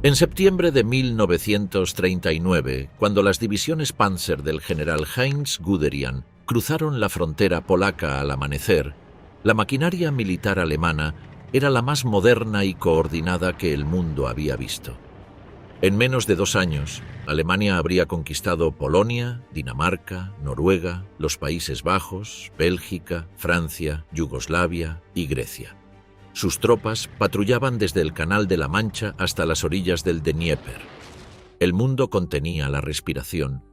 En septiembre de 1939, cuando las divisiones Panzer del general Heinz Guderian cruzaron la frontera polaca al amanecer, la maquinaria militar alemana era la más moderna y coordinada que el mundo había visto. En menos de 2 años, Alemania habría conquistado Polonia, Dinamarca, Noruega, los Países Bajos, Bélgica, Francia, Yugoslavia y Grecia. Sus tropas patrullaban desde el Canal de la Mancha hasta las orillas del Dnieper. El mundo contenía la respiración.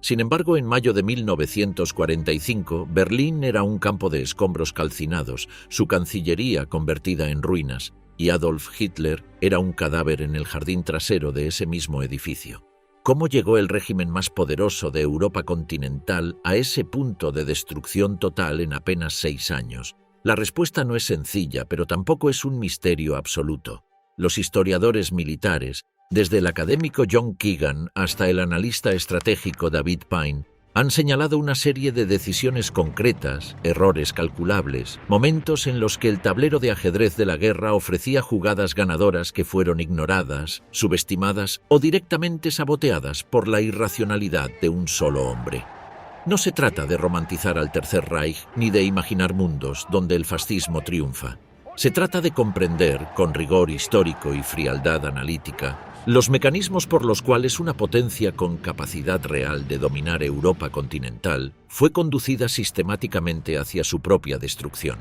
Sin embargo, en mayo de 1945, Berlín era un campo de escombros calcinados, su cancillería convertida en ruinas, y Adolf Hitler era un cadáver en el jardín trasero de ese mismo edificio. ¿Cómo llegó el régimen más poderoso de Europa continental a ese punto de destrucción total en apenas 6 años? La respuesta no es sencilla, pero tampoco es un misterio absoluto. Los historiadores militares, desde el académico John Keegan hasta el analista estratégico David Pine, han señalado una serie de decisiones concretas, errores calculables, momentos en los que el tablero de ajedrez de la guerra ofrecía jugadas ganadoras que fueron ignoradas, subestimadas o directamente saboteadas por la irracionalidad de un solo hombre. No se trata de romantizar al Tercer Reich ni de imaginar mundos donde el fascismo triunfa. Se trata de comprender, con rigor histórico y frialdad analítica, los mecanismos por los cuales una potencia con capacidad real de dominar Europa continental fue conducida sistemáticamente hacia su propia destrucción.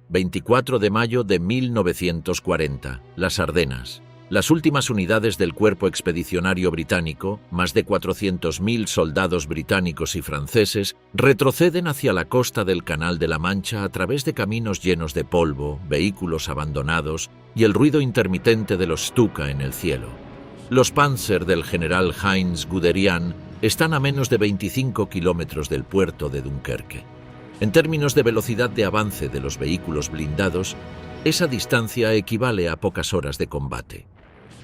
24 de mayo de 1940, las Ardenas. Las últimas unidades del Cuerpo Expedicionario Británico, más de 400.000 soldados británicos y franceses, retroceden hacia la costa del Canal de la Mancha a través de caminos llenos de polvo, vehículos abandonados y el ruido intermitente de los Stuka en el cielo. Los Panzer del general Heinz Guderian están a menos de 25 kilómetros del puerto de Dunkerque. En términos de velocidad de avance de los vehículos blindados, esa distancia equivale a pocas horas de combate.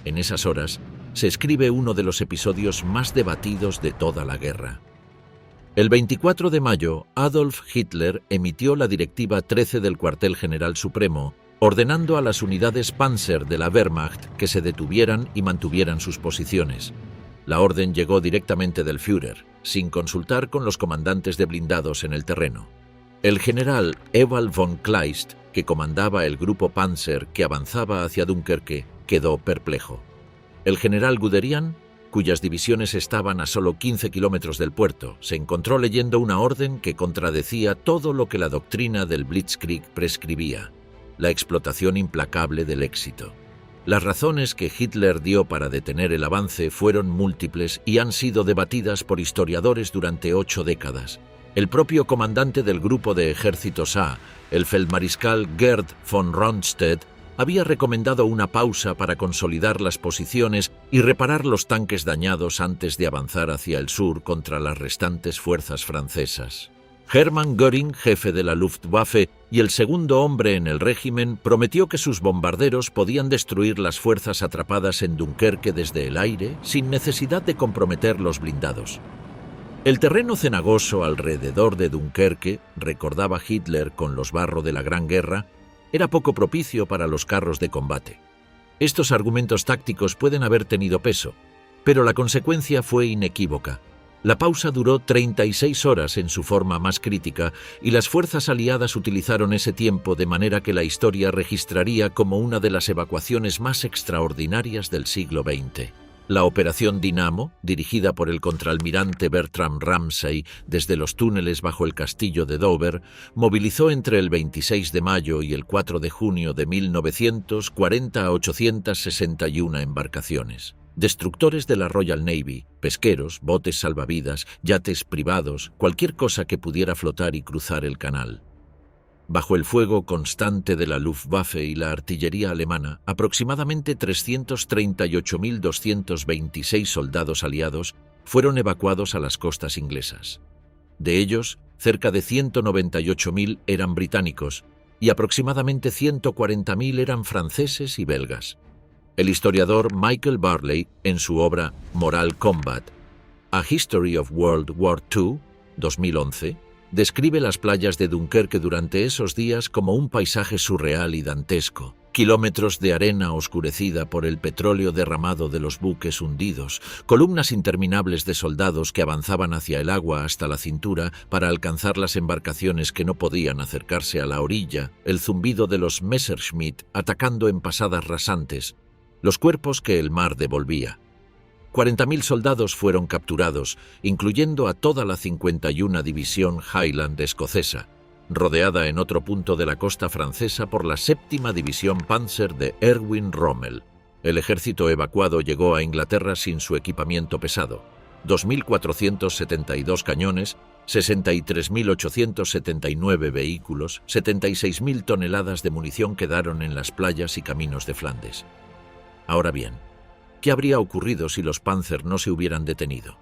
En esas horas se escribe uno de los episodios más debatidos de toda la guerra. El 24 de mayo, Adolf Hitler emitió la Directiva 13 del Cuartel General Supremo, ordenando a las unidades Panzer de la Wehrmacht que se detuvieran y mantuvieran sus posiciones. La orden llegó directamente del Führer, sin consultar con los comandantes de blindados en el terreno. El general Ewald von Kleist, que comandaba el grupo Panzer que avanzaba hacia Dunkerque, quedó perplejo. El general Guderian, cuyas divisiones estaban a solo 15 kilómetros del puerto, se encontró leyendo una orden que contradecía todo lo que la doctrina del Blitzkrieg prescribía: la explotación implacable del éxito. Las razones que Hitler dio para detener el avance fueron múltiples y han sido debatidas por historiadores durante 8 décadas. El propio comandante del grupo de ejércitos A, el feldmariscal Gerd von Rundstedt, había recomendado una pausa para consolidar las posiciones y reparar los tanques dañados antes de avanzar hacia el sur contra las restantes fuerzas francesas. Hermann Göring, jefe de la Luftwaffe y el segundo hombre en el régimen, prometió que sus bombarderos podían destruir las fuerzas atrapadas en Dunkerque desde el aire sin necesidad de comprometer los blindados. El terreno cenagoso alrededor de Dunkerque, recordaba Hitler con los barro de la Gran Guerra, era poco propicio para los carros de combate. Estos argumentos tácticos pueden haber tenido peso, pero la consecuencia fue inequívoca. La pausa duró 36 horas en su forma más crítica y las fuerzas aliadas utilizaron ese tiempo de manera que la historia registraría como una de las evacuaciones más extraordinarias del siglo XX. La Operación Dinamo, dirigida por el contraalmirante Bertram Ramsay desde los túneles bajo el castillo de Dover, movilizó entre el 26 de mayo y el 4 de junio de 1940 a 861 embarcaciones. Destructores de la Royal Navy, pesqueros, botes salvavidas, yates privados, cualquier cosa que pudiera flotar y cruzar el canal. Bajo el fuego constante de la Luftwaffe y la artillería alemana, aproximadamente 338.226 soldados aliados fueron evacuados a las costas inglesas. De ellos, cerca de 198.000 eran británicos y aproximadamente 140.000 eran franceses y belgas. El historiador Michael Barley, en su obra Moral Combat, A History of World War II, 2011, describe las playas de Dunkerque durante esos días como un paisaje surreal y dantesco. Kilómetros de arena oscurecida por el petróleo derramado de los buques hundidos, columnas interminables de soldados que avanzaban hacia el agua hasta la cintura para alcanzar las embarcaciones que no podían acercarse a la orilla, el zumbido de los Messerschmitt atacando en pasadas rasantes, los cuerpos que el mar devolvía. 40.000 soldados fueron capturados, incluyendo a toda la 51 División Highland escocesa, rodeada en otro punto de la costa francesa por la 7ª División Panzer de Erwin Rommel. El ejército evacuado llegó a Inglaterra sin su equipamiento pesado: 2.472 cañones, 63.879 vehículos, 76.000 toneladas de munición quedaron en las playas y caminos de Flandes. Ahora bien, ¿qué habría ocurrido si los Panzer no se hubieran detenido?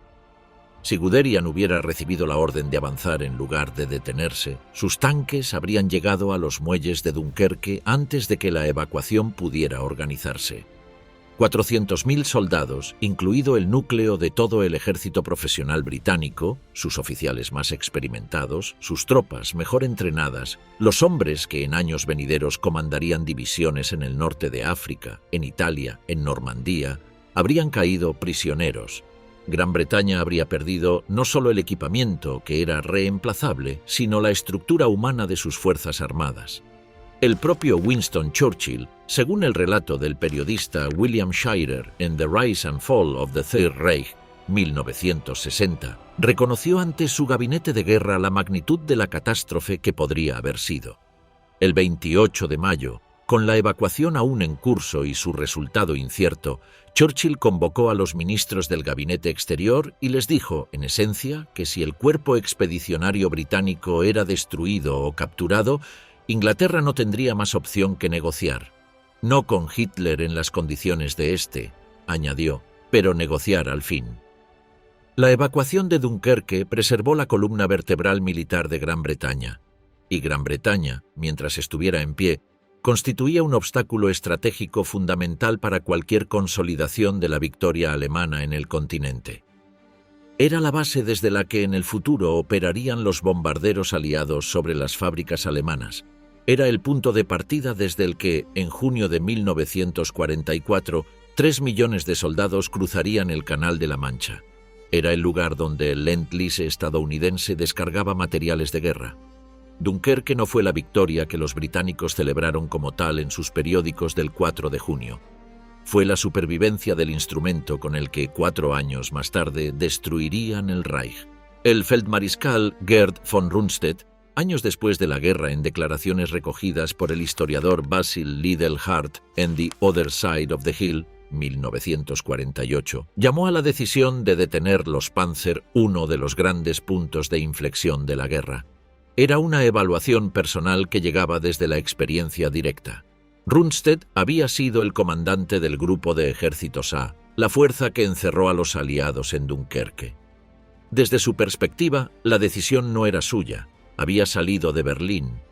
Si Guderian hubiera recibido la orden de avanzar en lugar de detenerse, sus tanques habrían llegado a los muelles de Dunkerque antes de que la evacuación pudiera organizarse. 400.000 soldados, incluido el núcleo de todo el ejército profesional británico, sus oficiales más experimentados, sus tropas mejor entrenadas, los hombres que en años venideros comandarían divisiones en el norte de África, en Italia, en Normandía, habrían caído prisioneros. Gran Bretaña habría perdido no solo el equipamiento, que era reemplazable, sino la estructura humana de sus fuerzas armadas. El propio Winston Churchill, según el relato del periodista William Shirer en The Rise and Fall of the Third Reich, 1960, reconoció ante su gabinete de guerra la magnitud de la catástrofe que podría haber sido. El 28 de mayo, con la evacuación aún en curso y su resultado incierto, Churchill convocó a los ministros del Gabinete Exterior y les dijo, en esencia, que si el cuerpo expedicionario británico era destruido o capturado, Inglaterra no tendría más opción que negociar. No con Hitler en las condiciones de este, añadió, pero negociar al fin. La evacuación de Dunkerque preservó la columna vertebral militar de Gran Bretaña, y Gran Bretaña, mientras estuviera en pie, constituía un obstáculo estratégico fundamental para cualquier consolidación de la victoria alemana en el continente. Era la base desde la que en el futuro operarían los bombarderos aliados sobre las fábricas alemanas. Era el punto de partida desde el que, en junio de 1944, 3 millones de soldados cruzarían el Canal de la Mancha. Era el lugar donde el Lend-Lease estadounidense descargaba materiales de guerra. Dunkerque no fue la victoria que los británicos celebraron como tal en sus periódicos del 4 de junio. Fue la supervivencia del instrumento con el que 4 años más tarde destruirían el Reich. El feldmariscal Gerd von Rundstedt, años después de la guerra, en declaraciones recogidas por el historiador Basil Liddell Hart en The Other Side of the Hill, 1948, llamó a la decisión de detener los Panzer uno de los grandes puntos de inflexión de la guerra. Era una evaluación personal que llegaba desde la experiencia directa. Rundstedt había sido el comandante del grupo de ejércitos A, la fuerza que encerró a los aliados en Dunkerque. Desde su perspectiva, la decisión no era suya, había salido de Berlín,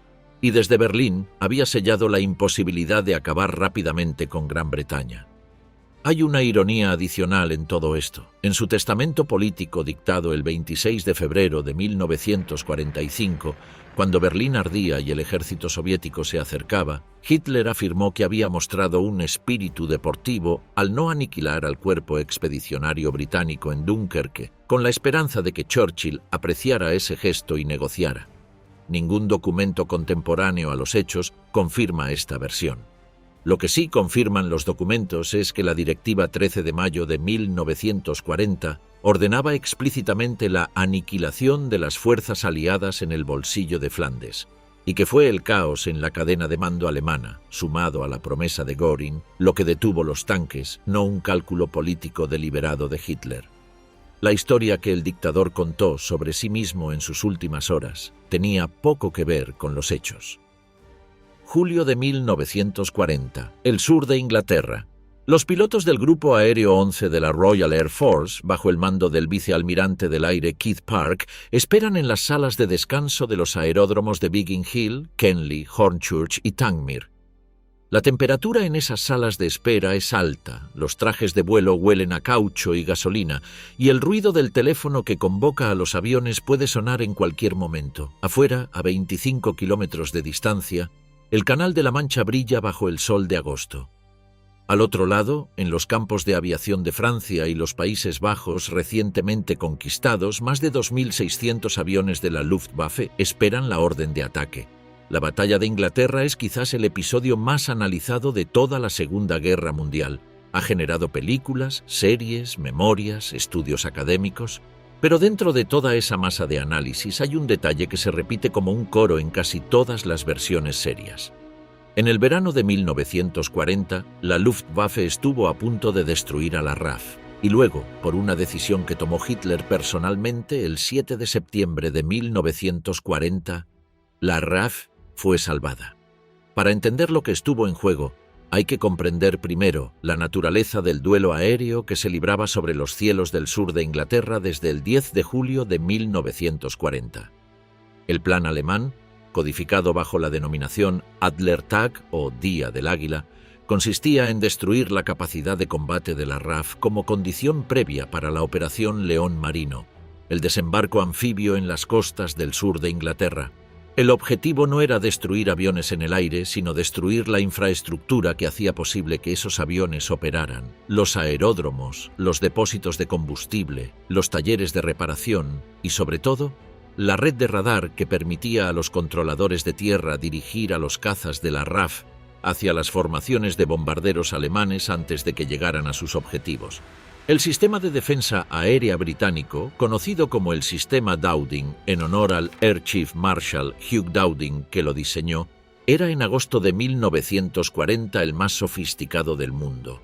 y desde Berlín había sellado la imposibilidad de acabar rápidamente con Gran Bretaña. Hay una ironía adicional en todo esto. En su testamento político dictado el 26 de febrero de 1945, cuando Berlín ardía y el ejército soviético se acercaba, Hitler afirmó que había mostrado un espíritu deportivo al no aniquilar al cuerpo expedicionario británico en Dunkerque, con la esperanza de que Churchill apreciara ese gesto y negociara. Ningún documento contemporáneo a los hechos confirma esta versión. Lo que sí confirman los documentos es que la Directiva 13 de mayo de 1940 ordenaba explícitamente la aniquilación de las fuerzas aliadas en el bolsillo de Flandes, y que fue el caos en la cadena de mando alemana, sumado a la promesa de Göring, lo que detuvo los tanques, no un cálculo político deliberado de Hitler. La historia que el dictador contó sobre sí mismo en sus últimas horas tenía poco que ver con los hechos. Julio de 1940, el sur de Inglaterra. Los pilotos del Grupo Aéreo 11 de la Royal Air Force, bajo el mando del vicealmirante del aire Keith Park, esperan en las salas de descanso de los aeródromos de Biggin Hill, Kenley, Hornchurch y Tangmere. La temperatura en esas salas de espera es alta, los trajes de vuelo huelen a caucho y gasolina, y el ruido del teléfono que convoca a los aviones puede sonar en cualquier momento. Afuera, a 25 kilómetros de distancia, el Canal de la Mancha brilla bajo el sol de agosto. Al otro lado, en los campos de aviación de Francia y los Países Bajos recientemente conquistados, más de 2.600 aviones de la Luftwaffe esperan la orden de ataque. La batalla de Inglaterra es quizás el episodio más analizado de toda la Segunda Guerra Mundial. Ha generado películas, series, memorias, estudios académicos. Pero dentro de toda esa masa de análisis hay un detalle que se repite como un coro en casi todas las versiones serias. En el verano de 1940, la Luftwaffe estuvo a punto de destruir a la RAF, y luego, por una decisión que tomó Hitler personalmente el 7 de septiembre de 1940, la RAF fue salvada. Para entender lo que estuvo en juego, hay que comprender primero la naturaleza del duelo aéreo que se libraba sobre los cielos del sur de Inglaterra desde el 10 de julio de 1940. El plan alemán, codificado bajo la denominación Adlertag o Día del Águila, consistía en destruir la capacidad de combate de la RAF como condición previa para la Operación León Marino, el desembarco anfibio en las costas del sur de Inglaterra. El objetivo no era destruir aviones en el aire, sino destruir la infraestructura que hacía posible que esos aviones operaran, los aeródromos, los depósitos de combustible, los talleres de reparación y, sobre todo, la red de radar que permitía a los controladores de tierra dirigir a los cazas de la RAF hacia las formaciones de bombarderos alemanes antes de que llegaran a sus objetivos. El sistema de defensa aérea británico, conocido como el sistema Dowding en honor al Air Chief Marshal Hugh Dowding que lo diseñó, era en agosto de 1940 el más sofisticado del mundo.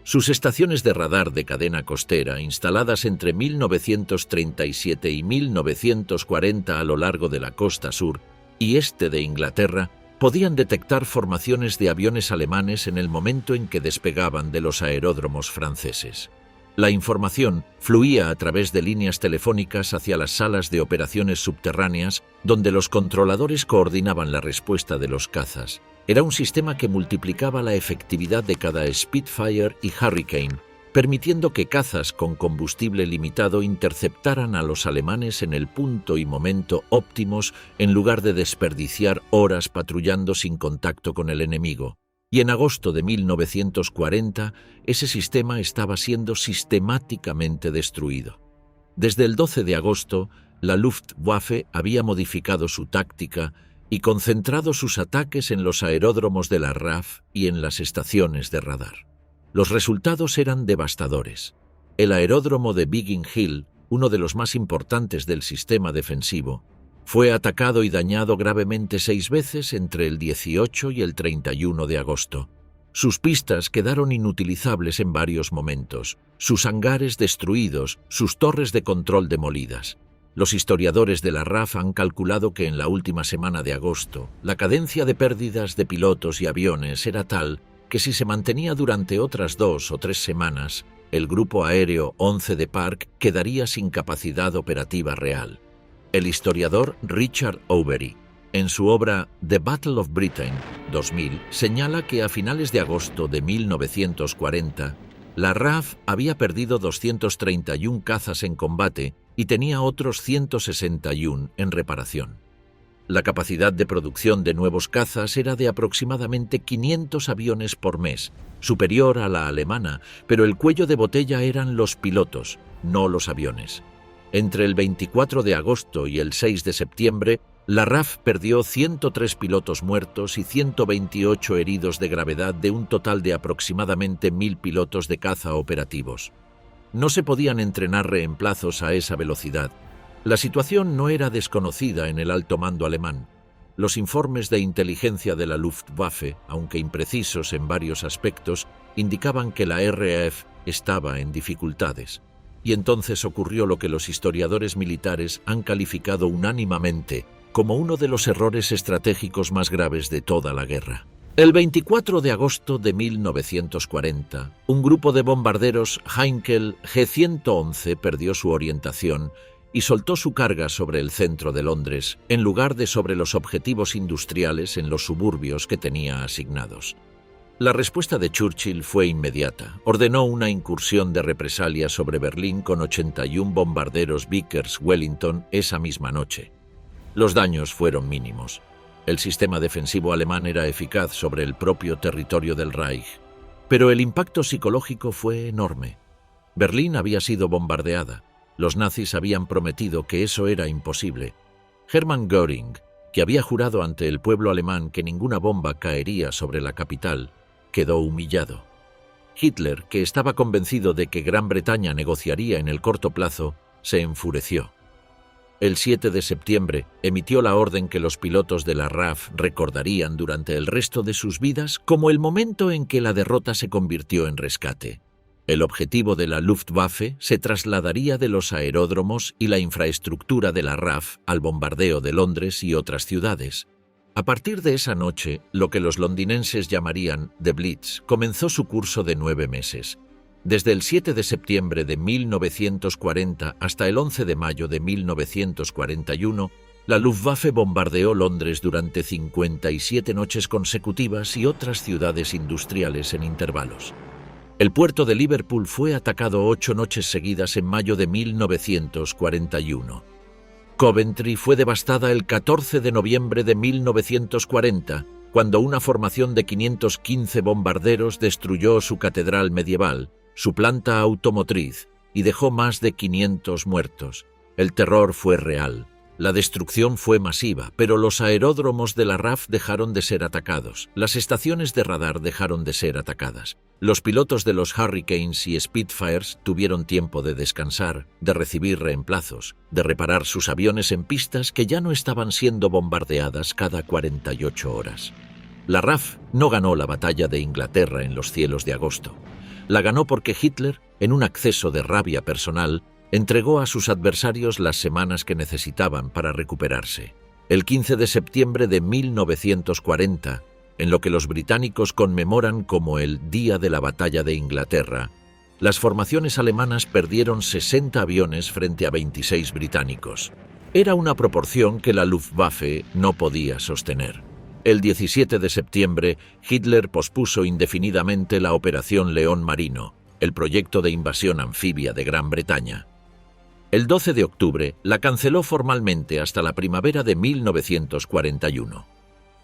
Sus estaciones de radar de cadena costera, instaladas entre 1937 y 1940 a lo largo de la costa sur y este de Inglaterra, podían detectar formaciones de aviones alemanes en el momento en que despegaban de los aeródromos franceses. La información fluía a través de líneas telefónicas hacia las salas de operaciones subterráneas, donde los controladores coordinaban la respuesta de los cazas. Era un sistema que multiplicaba la efectividad de cada Spitfire y Hurricane, permitiendo que cazas con combustible limitado interceptaran a los alemanes en el punto y momento óptimos en lugar de desperdiciar horas patrullando sin contacto con el enemigo. Y en agosto de 1940, ese sistema estaba siendo sistemáticamente destruido. Desde el 12 de agosto, la Luftwaffe había modificado su táctica y concentrado sus ataques en los aeródromos de la RAF y en las estaciones de radar. Los resultados eran devastadores. El aeródromo de Biggin Hill, uno de los más importantes del sistema defensivo, fue atacado y dañado gravemente 6 veces entre el 18 y el 31 de agosto. Sus pistas quedaron inutilizables en varios momentos, sus hangares destruidos, sus torres de control demolidas. Los historiadores de la RAF han calculado que en la última semana de agosto, la cadencia de pérdidas de pilotos y aviones era tal que si se mantenía durante otras 2 o 3 semanas, el grupo aéreo 11 de Park quedaría sin capacidad operativa real. El historiador Richard Overy, en su obra The Battle of Britain, 2000, señala que a finales de agosto de 1940, la RAF había perdido 231 cazas en combate y tenía otros 161 en reparación. La capacidad de producción de nuevos cazas era de aproximadamente 500 aviones por mes, superior a la alemana, pero el cuello de botella eran los pilotos, no los aviones. Entre el 24 de agosto y el 6 de septiembre, la RAF perdió 103 pilotos muertos y 128 heridos de gravedad de un total de aproximadamente 1.000 pilotos de caza operativos. No se podían entrenar reemplazos a esa velocidad. La situación no era desconocida en el alto mando alemán. Los informes de inteligencia de la Luftwaffe, aunque imprecisos en varios aspectos, indicaban que la RAF estaba en dificultades. Y entonces ocurrió lo que los historiadores militares han calificado unánimemente como uno de los errores estratégicos más graves de toda la guerra. El 24 de agosto de 1940, un grupo de bombarderos Heinkel G-111 perdió su orientación y soltó su carga sobre el centro de Londres, en lugar de sobre los objetivos industriales en los suburbios que tenía asignados. La respuesta de Churchill fue inmediata. Ordenó una incursión de represalia sobre Berlín con 81 bombarderos Vickers-Wellington esa misma noche. Los daños fueron mínimos. El sistema defensivo alemán era eficaz sobre el propio territorio del Reich, pero el impacto psicológico fue enorme. Berlín había sido bombardeada. Los nazis habían prometido que eso era imposible. Hermann Göring, que había jurado ante el pueblo alemán que ninguna bomba caería sobre la capital, quedó humillado. Hitler, que estaba convencido de que Gran Bretaña negociaría en el corto plazo, se enfureció. El 7 de septiembre emitió la orden que los pilotos de la RAF recordarían durante el resto de sus vidas como el momento en que la derrota se convirtió en rescate. El objetivo de la Luftwaffe se trasladaría de los aeródromos y la infraestructura de la RAF al bombardeo de Londres y otras ciudades. A partir de esa noche, lo que los londinenses llamarían The Blitz comenzó su curso de 9 meses. Desde el 7 de septiembre de 1940 hasta el 11 de mayo de 1941, la Luftwaffe bombardeó Londres durante 57 noches consecutivas y otras ciudades industriales en intervalos. El puerto de Liverpool fue atacado 8 noches seguidas en mayo de 1941. Coventry fue devastada el 14 de noviembre de 1940, cuando una formación de 515 bombarderos destruyó su catedral medieval, su planta automotriz, y dejó más de 500 muertos. El terror fue real. La destrucción fue masiva, pero los aeródromos de la RAF dejaron de ser atacados. Las estaciones de radar dejaron de ser atacadas. Los pilotos de los Hurricanes y Spitfires tuvieron tiempo de descansar, de recibir reemplazos, de reparar sus aviones en pistas que ya no estaban siendo bombardeadas cada 48 horas. La RAF no ganó la batalla de Inglaterra en los cielos de agosto. La ganó porque Hitler, en un acceso de rabia personal, entregó a sus adversarios las semanas que necesitaban para recuperarse. El 15 de septiembre de 1940, en lo que los británicos conmemoran como el Día de la Batalla de Inglaterra, las formaciones alemanas perdieron 60 aviones frente a 26 británicos. Era una proporción que la Luftwaffe no podía sostener. El 17 de septiembre, Hitler pospuso indefinidamente la Operación León Marino, el proyecto de invasión anfibia de Gran Bretaña. El 12 de octubre la canceló formalmente hasta la primavera de 1941.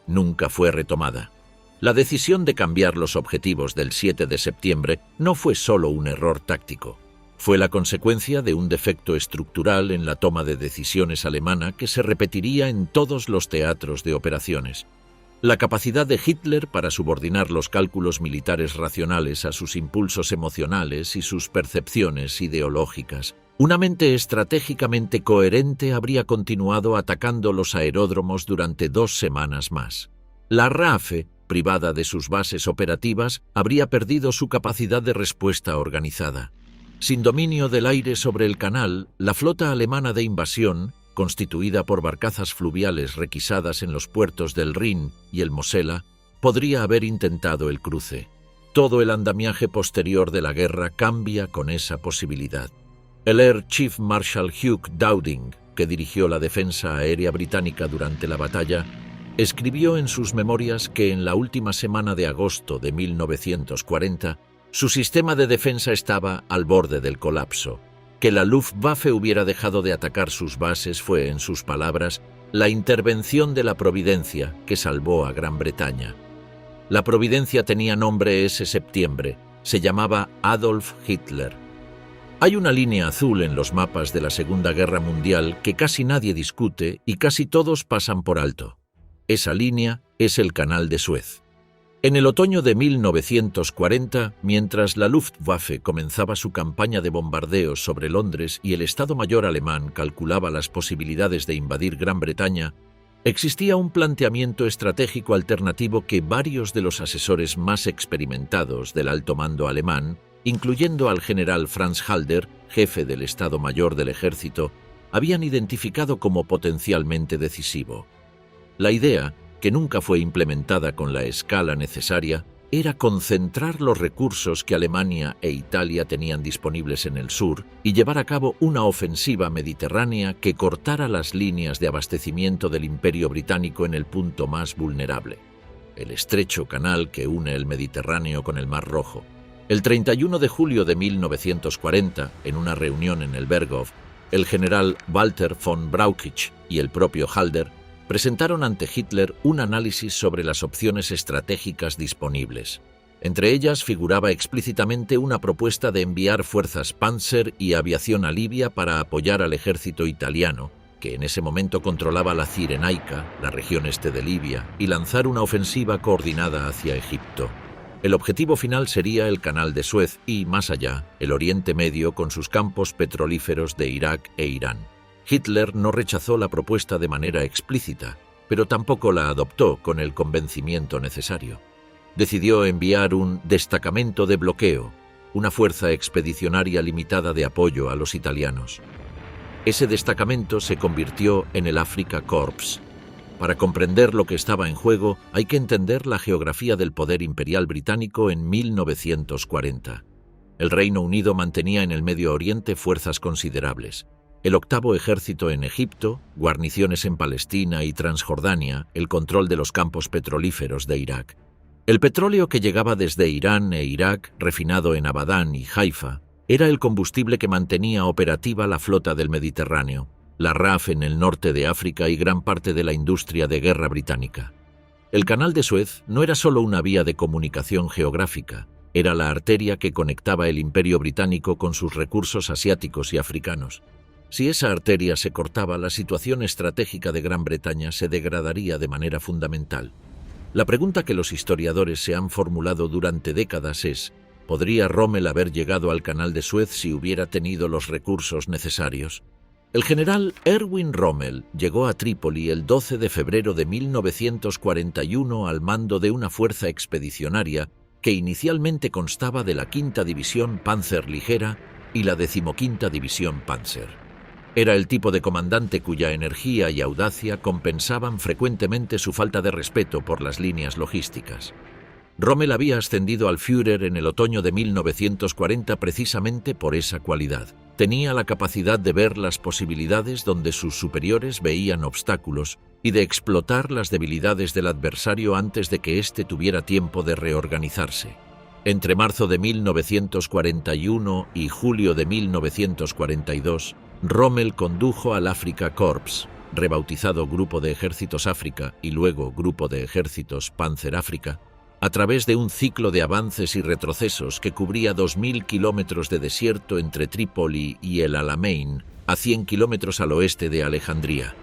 Nunca fue retomada. La decisión de cambiar los objetivos del 7 de septiembre no fue solo un error táctico. Fue la consecuencia de un defecto estructural en la toma de decisiones alemana que se repetiría en todos los teatros de operaciones. La capacidad de Hitler para subordinar los cálculos militares racionales a sus impulsos emocionales y sus percepciones ideológicas. Una mente estratégicamente coherente habría continuado atacando los aeródromos durante 2 semanas más. La RAF, privada de sus bases operativas, habría perdido su capacidad de respuesta organizada. Sin dominio del aire sobre el canal, la flota alemana de invasión, constituida por barcazas fluviales requisadas en los puertos del Rin y el Mosela, podría haber intentado el cruce. Todo el andamiaje posterior de la guerra cambia con esa posibilidad. El Air Chief Marshal Hugh Dowding, que dirigió la defensa aérea británica durante la batalla, escribió en sus memorias que en la última semana de agosto de 1940 su sistema de defensa estaba al borde del colapso. Que la Luftwaffe hubiera dejado de atacar sus bases fue, en sus palabras, la intervención de la Providencia que salvó a Gran Bretaña. La Providencia tenía nombre ese septiembre, se llamaba Adolf Hitler. Hay una línea azul en los mapas de la Segunda Guerra Mundial que casi nadie discute y casi todos pasan por alto. Esa línea es el Canal de Suez. En el otoño de 1940, mientras la Luftwaffe comenzaba su campaña de bombardeos sobre Londres y el Estado Mayor alemán calculaba las posibilidades de invadir Gran Bretaña, existía un planteamiento estratégico alternativo que varios de los asesores más experimentados del alto mando alemán, incluyendo al general Franz Halder, jefe del Estado Mayor del Ejército, habían identificado como potencialmente decisivo. La idea, que nunca fue implementada con la escala necesaria, era concentrar los recursos que Alemania e Italia tenían disponibles en el sur y llevar a cabo una ofensiva mediterránea que cortara las líneas de abastecimiento del Imperio Británico en el punto más vulnerable. el estrecho canal que une el Mediterráneo con el Mar Rojo. El 31 de julio de 1940, en una reunión en el Berghof, el general Walter von Brauchitsch y el propio Halder presentaron ante Hitler un análisis sobre las opciones estratégicas disponibles. Entre ellas figuraba explícitamente una propuesta de enviar fuerzas Panzer y aviación a Libia para apoyar al ejército italiano, que en ese momento controlaba la Cirenaica, la región este de Libia, y lanzar una ofensiva coordinada hacia Egipto. El objetivo final sería el Canal de Suez y, más allá, el Oriente Medio con sus campos petrolíferos de Irak e Irán. Hitler no rechazó la propuesta de manera explícita, pero tampoco la adoptó con el convencimiento necesario. Decidió enviar un destacamento de bloqueo, una fuerza expedicionaria limitada de apoyo a los italianos. Ese destacamento se convirtió en el Afrika Korps. Para comprender lo que estaba en juego, hay que entender la geografía del poder imperial británico en 1940. El Reino Unido mantenía en el Medio Oriente fuerzas considerables. El octavo ejército en Egipto, guarniciones en Palestina y Transjordania, el control de los campos petrolíferos de Irak. El petróleo que llegaba desde Irán e Irak, refinado en Abadán y Haifa, era el combustible que mantenía operativa la flota del Mediterráneo, la RAF en el norte de África y gran parte de la industria de guerra británica. El Canal de Suez no era solo una vía de comunicación geográfica, era la arteria que conectaba el Imperio Británico con sus recursos asiáticos y africanos. Si esa arteria se cortaba, la situación estratégica de Gran Bretaña se degradaría de manera fundamental. La pregunta que los historiadores se han formulado durante décadas es: ¿podría Rommel haber llegado al Canal de Suez si hubiera tenido los recursos necesarios? El general Erwin Rommel llegó a Trípoli el 12 de febrero de 1941 al mando de una fuerza expedicionaria que inicialmente constaba de la 5ª División Panzer Ligera y la 15ª División Panzer. Era el tipo de comandante cuya energía y audacia compensaban frecuentemente su falta de respeto por las líneas logísticas. Rommel había ascendido al Führer en el otoño de 1940 precisamente por esa cualidad. Tenía la capacidad de ver las posibilidades donde sus superiores veían obstáculos y de explotar las debilidades del adversario antes de que éste tuviera tiempo de reorganizarse. Entre marzo de 1941 y julio de 1942, Rommel condujo al Afrika Korps, rebautizado Grupo de Ejércitos África y luego Grupo de Ejércitos Panzer África, a través de un ciclo de avances y retrocesos que cubría 2.000 kilómetros de desierto entre Trípoli y el Alamein, a 100 kilómetros al oeste de Alejandría.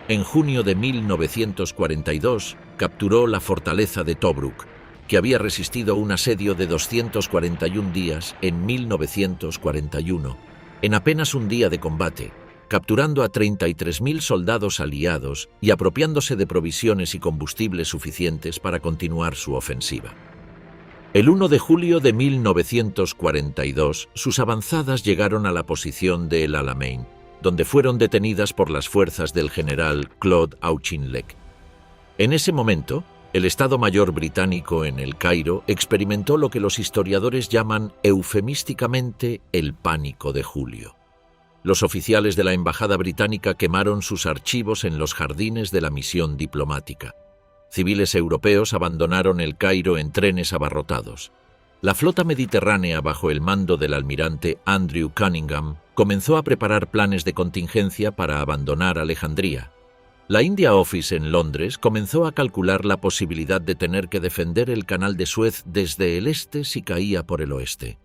En junio de 1942 capturó la fortaleza de Tobruk, que había resistido un asedio de 241 días en 1941, en apenas un día de combate, capturando a 33.000 soldados aliados y apropiándose de provisiones y combustibles suficientes para continuar su ofensiva. El 1 de julio de 1942, sus avanzadas llegaron a la posición de El Alamein, donde fueron detenidas por las fuerzas del general Claude Auchinleck. En ese momento, el Estado Mayor británico en El Cairo experimentó lo que los historiadores llaman eufemísticamente el pánico de julio. Los oficiales de la embajada británica quemaron sus archivos en los jardines de la misión diplomática. Civiles europeos abandonaron El Cairo en trenes abarrotados. La flota mediterránea bajo el mando del almirante Andrew Cunningham comenzó a preparar planes de contingencia para abandonar Alejandría. La India Office en Londres comenzó a calcular la posibilidad de tener que defender el Canal de Suez desde el este si caía por el oeste.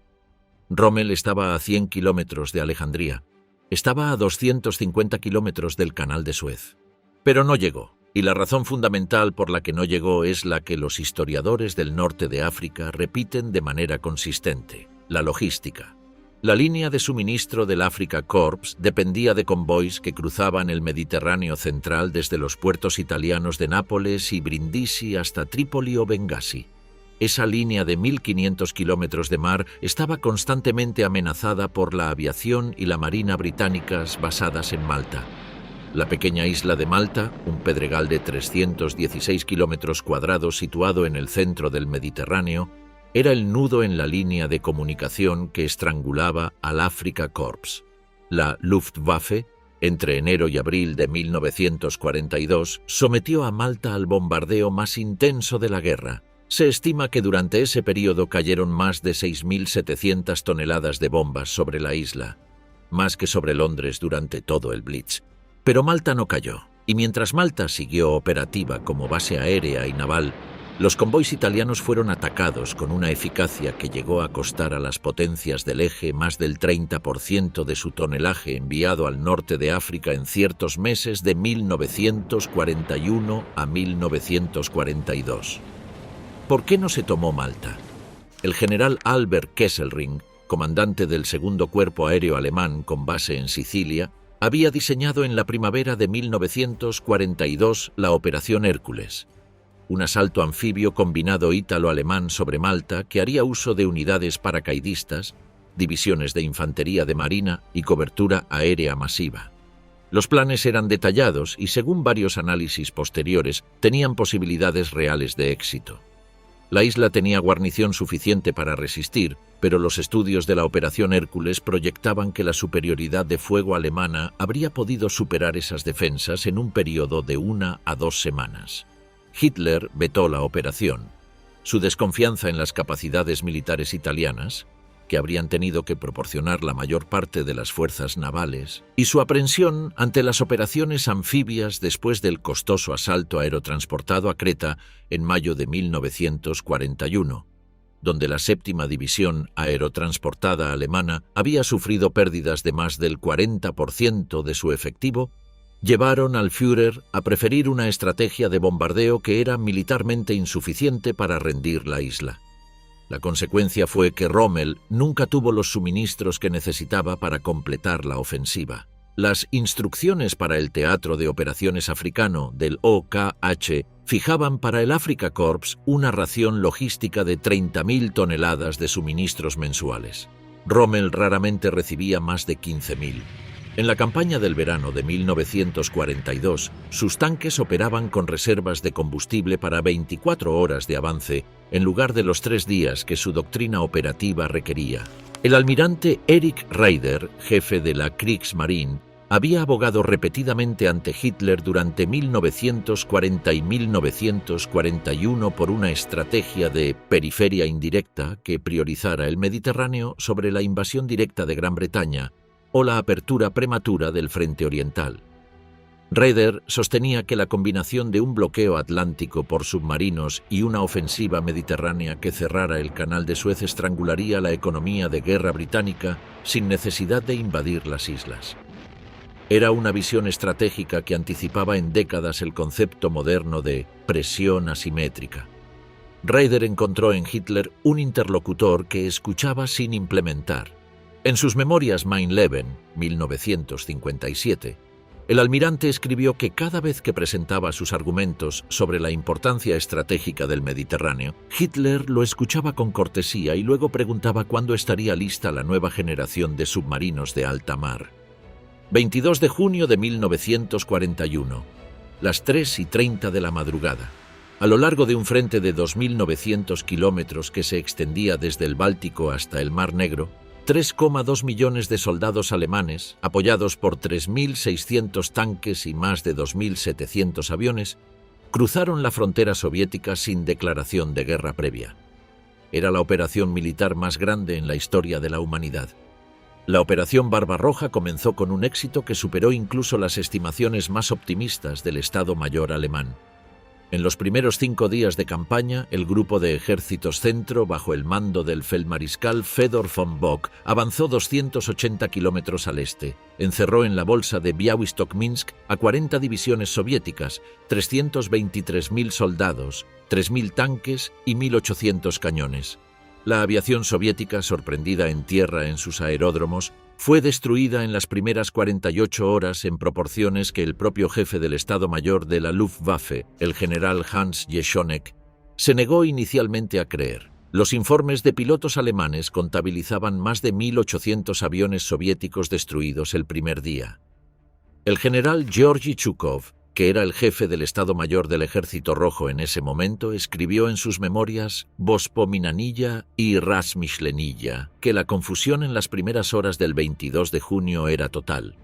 Rommel estaba a 100 kilómetros de Alejandría. Estaba a 250 kilómetros del Canal de Suez. Pero no llegó, y la razón fundamental por la que no llegó es la que los historiadores del norte de África repiten de manera consistente: la logística. La línea de suministro del Afrika Korps dependía de convoys que cruzaban el Mediterráneo central desde los puertos italianos de Nápoles y Brindisi hasta Trípoli o Bengasi. Esa línea de 1.500 kilómetros de mar estaba constantemente amenazada por la aviación y la marina británicas basadas en Malta. La pequeña isla de Malta, un pedregal de 316 kilómetros cuadrados situado en el centro del Mediterráneo, era el nudo en la línea de comunicación que estrangulaba al Afrika Korps. La Luftwaffe Entre enero y abril de 1942, sometió a Malta al bombardeo más intenso de la guerra. Se estima que durante ese periodo cayeron más de 6.700 toneladas de bombas sobre la isla, más que sobre Londres durante todo el Blitz. Pero Malta no cayó, y mientras Malta siguió operativa como base aérea y naval, los convoys italianos fueron atacados con una eficacia que llegó a costar a las potencias del eje más del 30% de su tonelaje enviado al norte de África en ciertos meses de 1941 a 1942. ¿Por qué no se tomó Malta? El general Albert Kesselring, comandante del segundo cuerpo aéreo alemán con base en Sicilia, había diseñado en la primavera de 1942 la Operación Hércules, un asalto anfibio combinado ítalo-alemán sobre Malta que haría uso de unidades paracaidistas, divisiones de infantería de marina y cobertura aérea masiva. Los planes eran detallados y, según varios análisis posteriores, tenían posibilidades reales de éxito. La isla tenía guarnición suficiente para resistir, pero los estudios de la Operación Hércules proyectaban que la superioridad de fuego alemana habría podido superar esas defensas en un periodo de 1 a 2 semanas. Hitler vetó la operación. Su desconfianza en las capacidades militares italianas, que habrían tenido que proporcionar la mayor parte de las fuerzas navales, y su aprensión ante las operaciones anfibias después del costoso asalto aerotransportado a Creta en mayo de 1941, donde la 7ª División Aerotransportada alemana había sufrido pérdidas de más del 40% de su efectivo, llevaron al Führer a preferir una estrategia de bombardeo que era militarmente insuficiente para rendir la isla. La consecuencia fue que Rommel nunca tuvo los suministros que necesitaba para completar la ofensiva. Las instrucciones para el Teatro de Operaciones Africano del OKH fijaban para el Afrika Korps una ración logística de 30.000 toneladas de suministros mensuales. Rommel raramente recibía más de 15.000. En la campaña del verano de 1942, sus tanques operaban con reservas de combustible para 24 horas de avance, en lugar de los 3 días que su doctrina operativa requería. El almirante Erich Raeder, jefe de la Kriegsmarine, había abogado repetidamente ante Hitler durante 1940 y 1941 por una estrategia de periferia indirecta que priorizara el Mediterráneo sobre la invasión directa de Gran Bretaña o la apertura prematura del frente oriental. Raeder sostenía que la combinación de un bloqueo atlántico por submarinos y una ofensiva mediterránea que cerrara el canal de Suez estrangularía la economía de guerra británica sin necesidad de invadir las islas. Era una visión estratégica que anticipaba en décadas el concepto moderno de presión asimétrica. Raeder encontró en Hitler un interlocutor que escuchaba sin implementar. En sus memorias Mein Leben, 1957, el almirante escribió que cada vez que presentaba sus argumentos sobre la importancia estratégica del Mediterráneo, Hitler lo escuchaba con cortesía y luego preguntaba cuándo estaría lista la nueva generación de submarinos de alta mar. 22 de junio de 1941, las 3:30 de la madrugada. A lo largo de un frente de 2.900 kilómetros que se extendía desde el Báltico hasta el Mar Negro, 3,2 millones de soldados alemanes, apoyados por 3.600 tanques y más de 2.700 aviones, cruzaron la frontera soviética sin declaración de guerra previa. Era la operación militar más grande en la historia de la humanidad. La Operación Barbarroja comenzó con un éxito que superó incluso las estimaciones más optimistas del Estado Mayor alemán. En los primeros 5 días de campaña, el grupo de ejércitos centro, bajo el mando del feldmariscal Fedor von Bock, avanzó 280 kilómetros al este, encerró en la bolsa de Białystok-Minsk a 40 divisiones soviéticas, 323.000 soldados, 3.000 tanques y 1.800 cañones. La aviación soviética, sorprendida en tierra en sus aeródromos, fue destruida en las primeras 48 horas en proporciones que el propio jefe del Estado Mayor de la Luftwaffe, el general Hans Jeschonek, se negó inicialmente a creer. Los informes de pilotos alemanes contabilizaban más de 1.800 aviones soviéticos destruidos el primer día. El general Georgy Chukov, que era el jefe del Estado Mayor del Ejército Rojo en ese momento, escribió en sus memorias Vospominanilla y Razmyślenia que la confusión en las primeras horas del 22 de junio era total.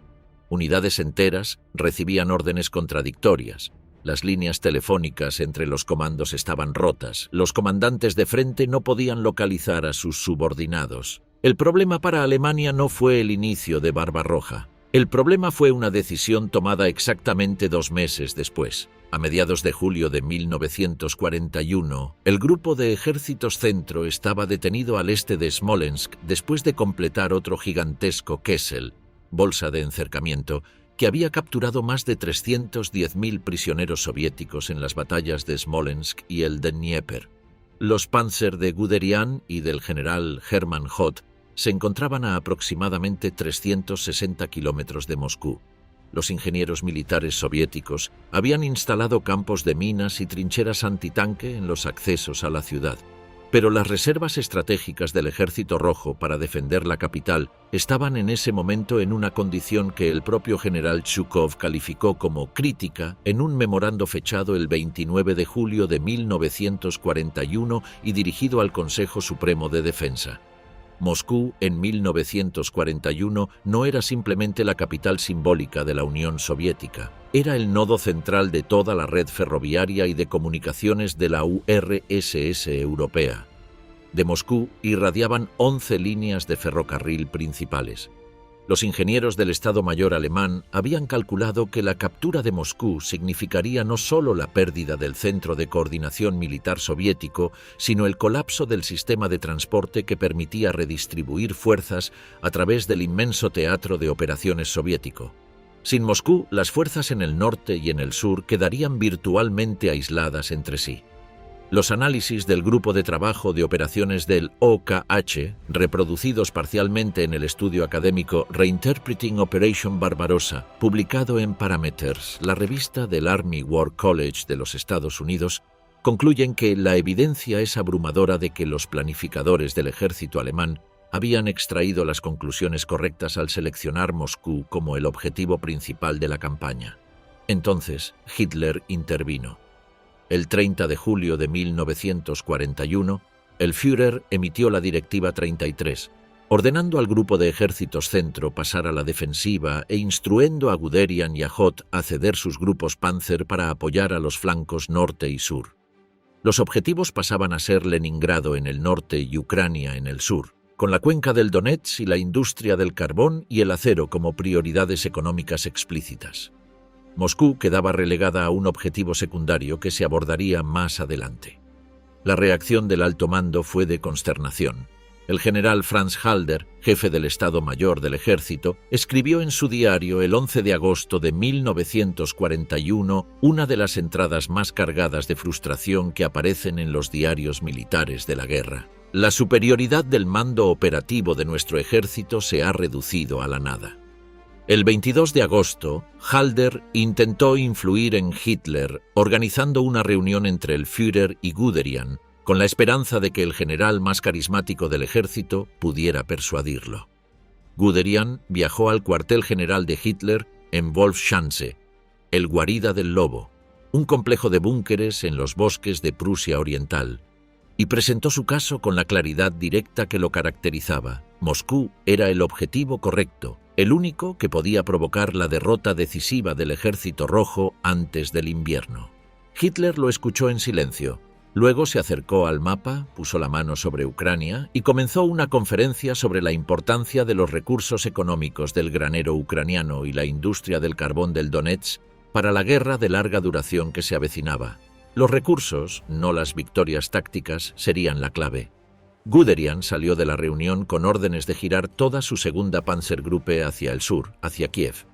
Unidades enteras recibían órdenes contradictorias. Las líneas telefónicas entre los comandos estaban rotas. Los comandantes de frente no podían localizar a sus subordinados. El problema para Alemania no fue el inicio de Barbarroja. El problema fue una decisión tomada exactamente 2 meses después. A mediados de julio de 1941, el grupo de ejércitos centro estaba detenido al este de Smolensk después de completar otro gigantesco Kessel, bolsa de encercamiento, que había capturado más de 310.000 prisioneros soviéticos en las batallas de Smolensk y el de Dnieper. Los Panzer de Guderian y del general Hermann Hoth se encontraban a aproximadamente 360 kilómetros de Moscú. Los ingenieros militares soviéticos habían instalado campos de minas y trincheras antitanque en los accesos a la ciudad. Pero las reservas estratégicas del Ejército Rojo para defender la capital estaban en ese momento en una condición que el propio general Zhukov calificó como crítica en un memorando fechado el 29 de julio de 1941 y dirigido al Consejo Supremo de Defensa. Moscú, en 1941, no era simplemente la capital simbólica de la Unión Soviética. Era el nodo central de toda la red ferroviaria y de comunicaciones de la URSS europea. De Moscú irradiaban 11 líneas de ferrocarril principales. Los ingenieros del Estado Mayor alemán habían calculado que la captura de Moscú significaría no solo la pérdida del centro de coordinación militar soviético, sino el colapso del sistema de transporte que permitía redistribuir fuerzas a través del inmenso teatro de operaciones soviético. Sin Moscú, las fuerzas en el norte y en el sur quedarían virtualmente aisladas entre sí. Los análisis del Grupo de Trabajo de Operaciones del OKH, reproducidos parcialmente en el estudio académico Reinterpreting Operation Barbarossa, publicado en Parameters, la revista del Army War College de los Estados Unidos, concluyen que la evidencia es abrumadora de que los planificadores del ejército alemán habían extraído las conclusiones correctas al seleccionar Moscú como el objetivo principal de la campaña. Entonces, Hitler intervino. El 30 de julio de 1941, el Führer emitió la Directiva 33, ordenando al grupo de ejércitos centro pasar a la defensiva e instruyendo a Guderian y a Hoth a ceder sus grupos Panzer para apoyar a los flancos norte y sur. Los objetivos pasaban a ser Leningrado en el norte y Ucrania en el sur, con la cuenca del Donetsk y la industria del carbón y el acero como prioridades económicas explícitas. Moscú quedaba relegada a un objetivo secundario que se abordaría más adelante. La reacción del alto mando fue de consternación. El general Franz Halder, jefe del Estado Mayor del Ejército, escribió en su diario el 11 de agosto de 1941 una de las entradas más cargadas de frustración que aparecen en los diarios militares de la guerra. La superioridad del mando operativo de nuestro ejército se ha reducido a la nada. El 22 de agosto, Halder intentó influir en Hitler, organizando una reunión entre el Führer y Guderian, con la esperanza de que el general más carismático del ejército pudiera persuadirlo. Guderian viajó al cuartel general de Hitler en Wolfschanze, el Guarida del Lobo, un complejo de búnkeres en los bosques de Prusia Oriental, y presentó su caso con la claridad directa que lo caracterizaba. Moscú era el objetivo correcto, el único que podía provocar la derrota decisiva del Ejército Rojo antes del invierno. Hitler lo escuchó en silencio. Luego se acercó al mapa, puso la mano sobre Ucrania y comenzó una conferencia sobre la importancia de los recursos económicos del granero ucraniano y la industria del carbón del Donetsk para la guerra de larga duración que se avecinaba. Los recursos, no las victorias tácticas, serían la clave. Guderian salió de la reunión con órdenes de girar toda su segunda Panzergruppe hacia el sur, hacia Kiev.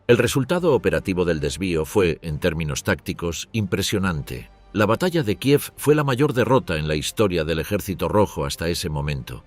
El resultado operativo del desvío fue, en términos tácticos, impresionante. La batalla de Kiev fue la mayor derrota en la historia del Ejército Rojo hasta ese momento.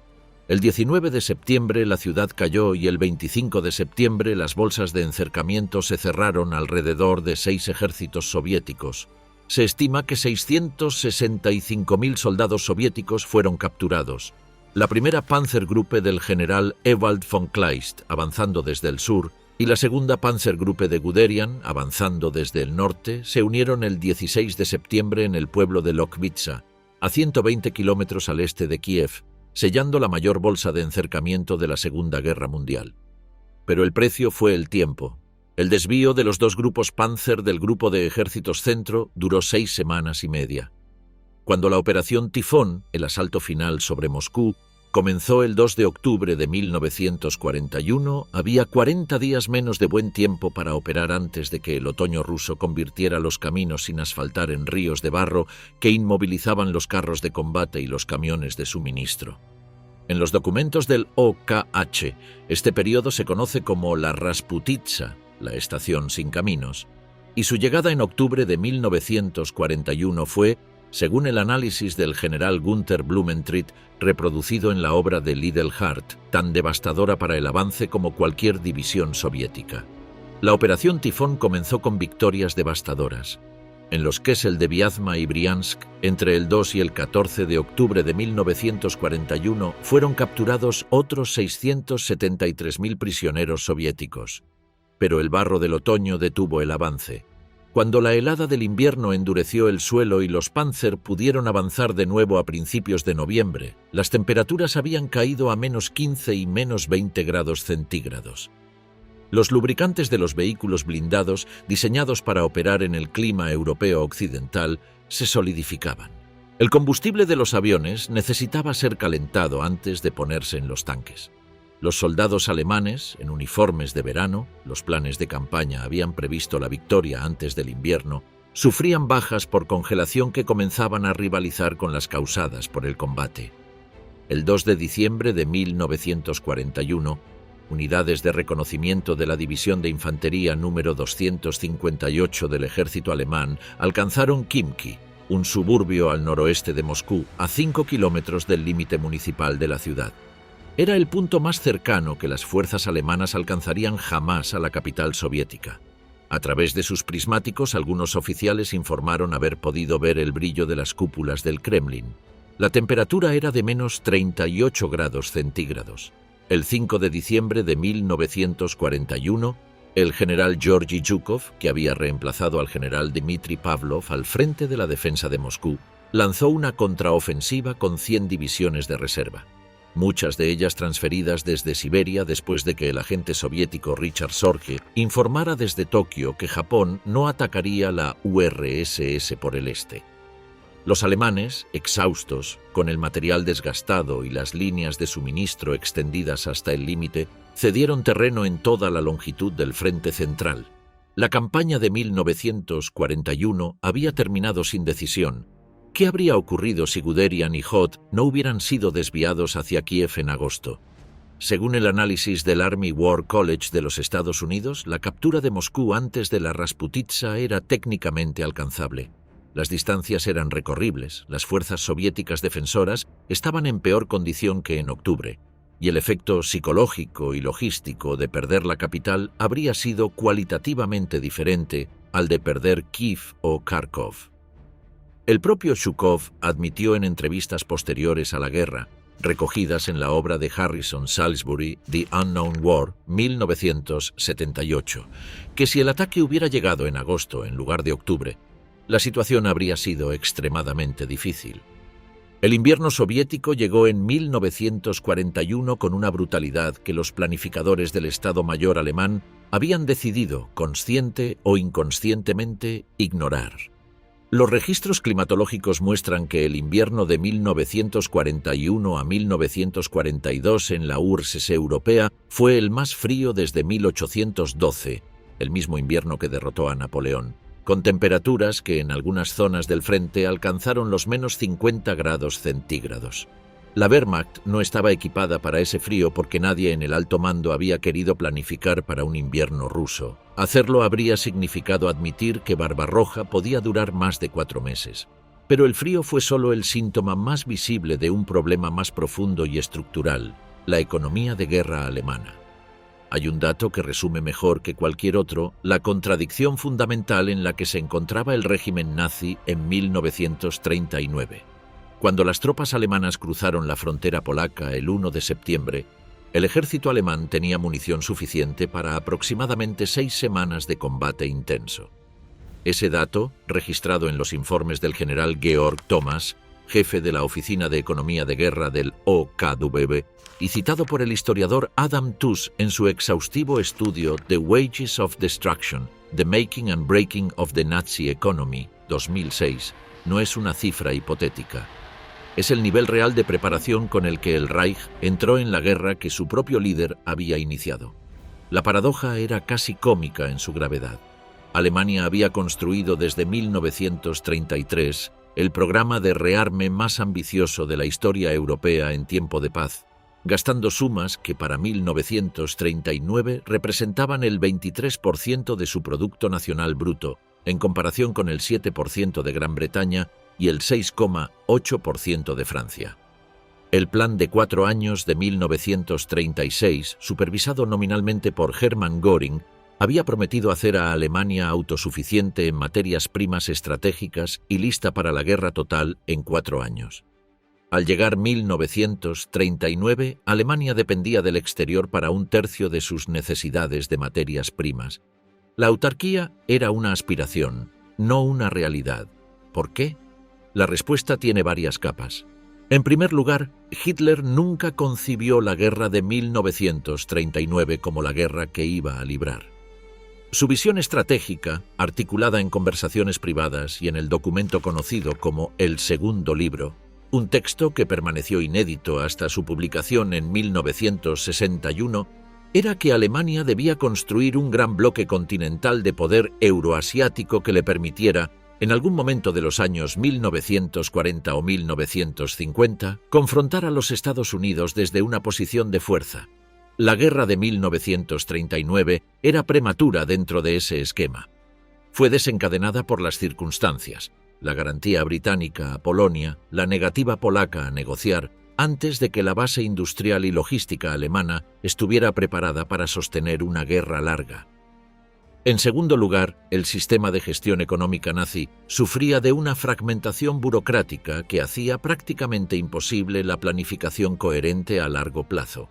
El 19 de septiembre la ciudad cayó y el 25 de septiembre las bolsas de encercamiento se cerraron alrededor de 6 ejércitos soviéticos. Se estima que 665.000 soldados soviéticos fueron capturados. La primera Panzergruppe del general Ewald von Kleist, avanzando desde el sur, y la segunda Panzergruppe de Guderian, avanzando desde el norte, se unieron el 16 de septiembre en el pueblo de Lokvitsa, a 120 kilómetros al este de Kiev, sellando la mayor bolsa de encercamiento de la Segunda Guerra Mundial. Pero el precio fue el tiempo. El desvío de los dos grupos Panzer del Grupo de Ejércitos Centro duró 6 semanas y media. Cuando la Operación Tifón, el asalto final sobre Moscú, comenzó el 2 de octubre de 1941, había 40 días menos de buen tiempo para operar antes de que el otoño ruso convirtiera los caminos sin asfaltar en ríos de barro que inmovilizaban los carros de combate y los camiones de suministro. En los documentos del OKH, este periodo se conoce como la Rasputitsa, la estación sin caminos, y su llegada en octubre de 1941 fue, según el análisis del general Günther Blumentritt, reproducido en la obra de Lidl-Hart, tan devastadora para el avance como cualquier división soviética. La Operación Tifón comenzó con victorias devastadoras. En los Kessel de Vyazma y Briansk, entre el 2 y el 14 de octubre de 1941, fueron capturados otros 673.000 prisioneros soviéticos. Pero el barro del otoño detuvo el avance. Cuando la helada del invierno endureció el suelo y los Panzer pudieron avanzar de nuevo a principios de noviembre, las temperaturas habían caído a -15 y -20 grados centígrados. Los lubricantes de los vehículos blindados, diseñados para operar en el clima europeo occidental, se solidificaban. El combustible de los aviones necesitaba ser calentado antes de ponerse en los tanques. Los soldados alemanes, en uniformes de verano, los planes de campaña habían previsto la victoria antes del invierno, sufrían bajas por congelación que comenzaban a rivalizar con las causadas por el combate. El 2 de diciembre de 1941, unidades de reconocimiento de la División de Infantería número 258 del ejército alemán alcanzaron Khimki, un suburbio al noroeste de Moscú, a 5 kilómetros del límite municipal de la ciudad. Era el punto más cercano que las fuerzas alemanas alcanzarían jamás a la capital soviética. A través de sus prismáticos, algunos oficiales informaron haber podido ver el brillo de las cúpulas del Kremlin. La temperatura era de -38 grados centígrados. El 5 de diciembre de 1941, el general Georgy Zhukov, que había reemplazado al general Dmitry Pavlov al frente de la defensa de Moscú, lanzó una contraofensiva con 100 divisiones de reserva. Muchas de ellas transferidas desde Siberia después de que el agente soviético Richard Sorge informara desde Tokio que Japón no atacaría la URSS por el este. Los alemanes, exhaustos, con el material desgastado y las líneas de suministro extendidas hasta el límite, cedieron terreno en toda la longitud del frente central. La campaña de 1941 había terminado sin decisión. ¿Qué habría ocurrido si Guderian y Hoth no hubieran sido desviados hacia Kiev en agosto? Según el análisis del Army War College de los Estados Unidos, la captura de Moscú antes de la Rasputitsa era técnicamente alcanzable. Las distancias eran recorribles, las fuerzas soviéticas defensoras estaban en peor condición que en octubre, y el efecto psicológico y logístico de perder la capital habría sido cualitativamente diferente al de perder Kiev o Kharkov. El propio Zhukov admitió en entrevistas posteriores a la guerra, recogidas en la obra de Harrison Salisbury, The Unknown War, 1978, que si el ataque hubiera llegado en agosto en lugar de octubre, la situación habría sido extremadamente difícil. El invierno soviético llegó en 1941 con una brutalidad que los planificadores del Estado Mayor alemán habían decidido, consciente o inconscientemente, ignorar. Los registros climatológicos muestran que el invierno de 1941 a 1942 en la URSS europea fue el más frío desde 1812, el mismo invierno que derrotó a Napoleón, con temperaturas que en algunas zonas del frente alcanzaron los -50 grados centígrados. La Wehrmacht no estaba equipada para ese frío porque nadie en el alto mando había querido planificar para un invierno ruso. Hacerlo habría significado admitir que Barbarroja podía durar más de 4 meses. Pero el frío fue solo el síntoma más visible de un problema más profundo y estructural, la economía de guerra alemana. Hay un dato que resume mejor que cualquier otro la contradicción fundamental en la que se encontraba el régimen nazi en 1939. Cuando las tropas alemanas cruzaron la frontera polaca el 1 de septiembre, el ejército alemán tenía munición suficiente para aproximadamente 6 semanas de combate intenso. Ese dato, registrado en los informes del general Georg Thomas, jefe de la Oficina de Economía de Guerra del OKW, y citado por el historiador Adam Tooze en su exhaustivo estudio The Wages of Destruction, The Making and Breaking of the Nazi Economy, 2006, no es una cifra hipotética. Es el nivel real de preparación con el que el Reich entró en la guerra que su propio líder había iniciado. La paradoja era casi cómica en su gravedad. Alemania había construido desde 1933 el programa de rearme más ambicioso de la historia europea en tiempo de paz, gastando sumas que para 1939 representaban el 23% de su Producto Nacional Bruto, en comparación con el 7% de Gran Bretaña y el 6,8% de Francia. El plan de 4 años de 1936, supervisado nominalmente por Hermann Göring, había prometido hacer a Alemania autosuficiente en materias primas estratégicas y lista para la guerra total en 4 años. Al llegar 1939, Alemania dependía del exterior para 1/3 de sus necesidades de materias primas. La autarquía era una aspiración, no una realidad. ¿Por qué? La respuesta tiene varias capas. En primer lugar, Hitler nunca concibió la guerra de 1939 como la guerra que iba a librar. Su visión estratégica, articulada en conversaciones privadas y en el documento conocido como el Segundo Libro, un texto que permaneció inédito hasta su publicación en 1961, era que Alemania debía construir un gran bloque continental de poder euroasiático que le permitiera, en algún momento de los años 1940 o 1950, confrontar a los Estados Unidos desde una posición de fuerza. La guerra de 1939 era prematura dentro de ese esquema. Fue desencadenada por las circunstancias, la garantía británica a Polonia, la negativa polaca a negociar, antes de que la base industrial y logística alemana estuviera preparada para sostener una guerra larga. En segundo lugar, el sistema de gestión económica nazi sufría de una fragmentación burocrática que hacía prácticamente imposible la planificación coherente a largo plazo.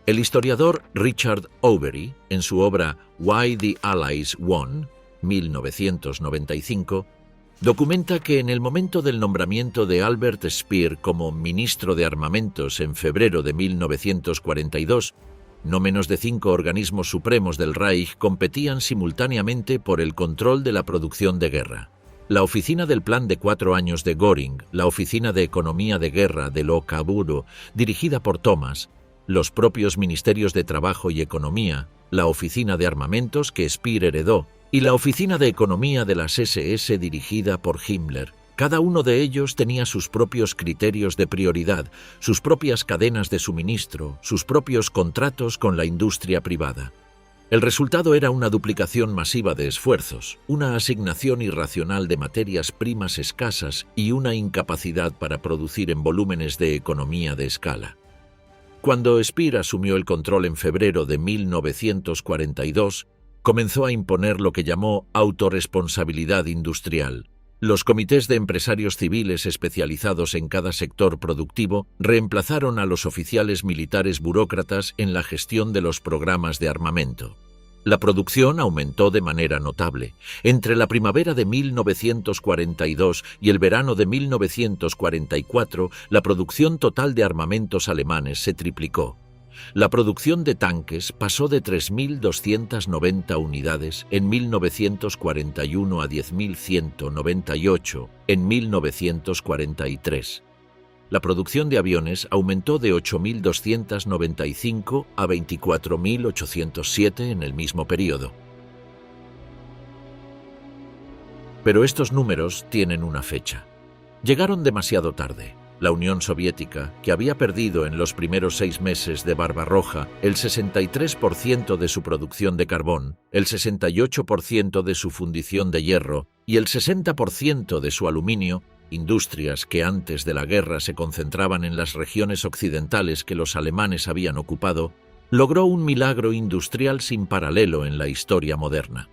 El historiador Richard Overy, en su obra Why the Allies Won, 1995, documenta que en el momento del nombramiento de Albert Speer como ministro de Armamentos en febrero de 1942, no menos de 5 organismos supremos del Reich competían simultáneamente por el control de la producción de guerra. La Oficina del Plan de 4 años de Göring, la Oficina de Economía de Guerra del OKW, dirigida por Thomas, los propios Ministerios de Trabajo y Economía, la Oficina de Armamentos que Speer heredó, y la Oficina de Economía de las SS dirigida por Himmler. Cada uno de ellos tenía sus propios criterios de prioridad, sus propias cadenas de suministro, sus propios contratos con la industria privada. El resultado era una duplicación masiva de esfuerzos, una asignación irracional de materias primas escasas y una incapacidad para producir en volúmenes de economía de escala. Cuando Speer asumió el control en febrero de 1942, comenzó a imponer lo que llamó autorresponsabilidad industrial. Los comités de empresarios civiles especializados en cada sector productivo reemplazaron a los oficiales militares burócratas en la gestión de los programas de armamento. La producción aumentó de manera notable. Entre la primavera de 1942 y el verano de 1944, la producción total de armamentos alemanes se triplicó. La producción de tanques pasó de 3.290 unidades en 1941 a 10.198 en 1943. La producción de aviones aumentó de 8.295 a 24.807 en el mismo periodo. Pero estos números tienen una fecha. Llegaron demasiado tarde. La Unión Soviética, que había perdido en los primeros 6 meses de Barbarroja el 63% de su producción de carbón, el 68% de su fundición de hierro y el 60% de su aluminio, industrias que antes de la guerra se concentraban en las regiones occidentales que los alemanes habían ocupado, logró un milagro industrial sin paralelo en la historia moderna.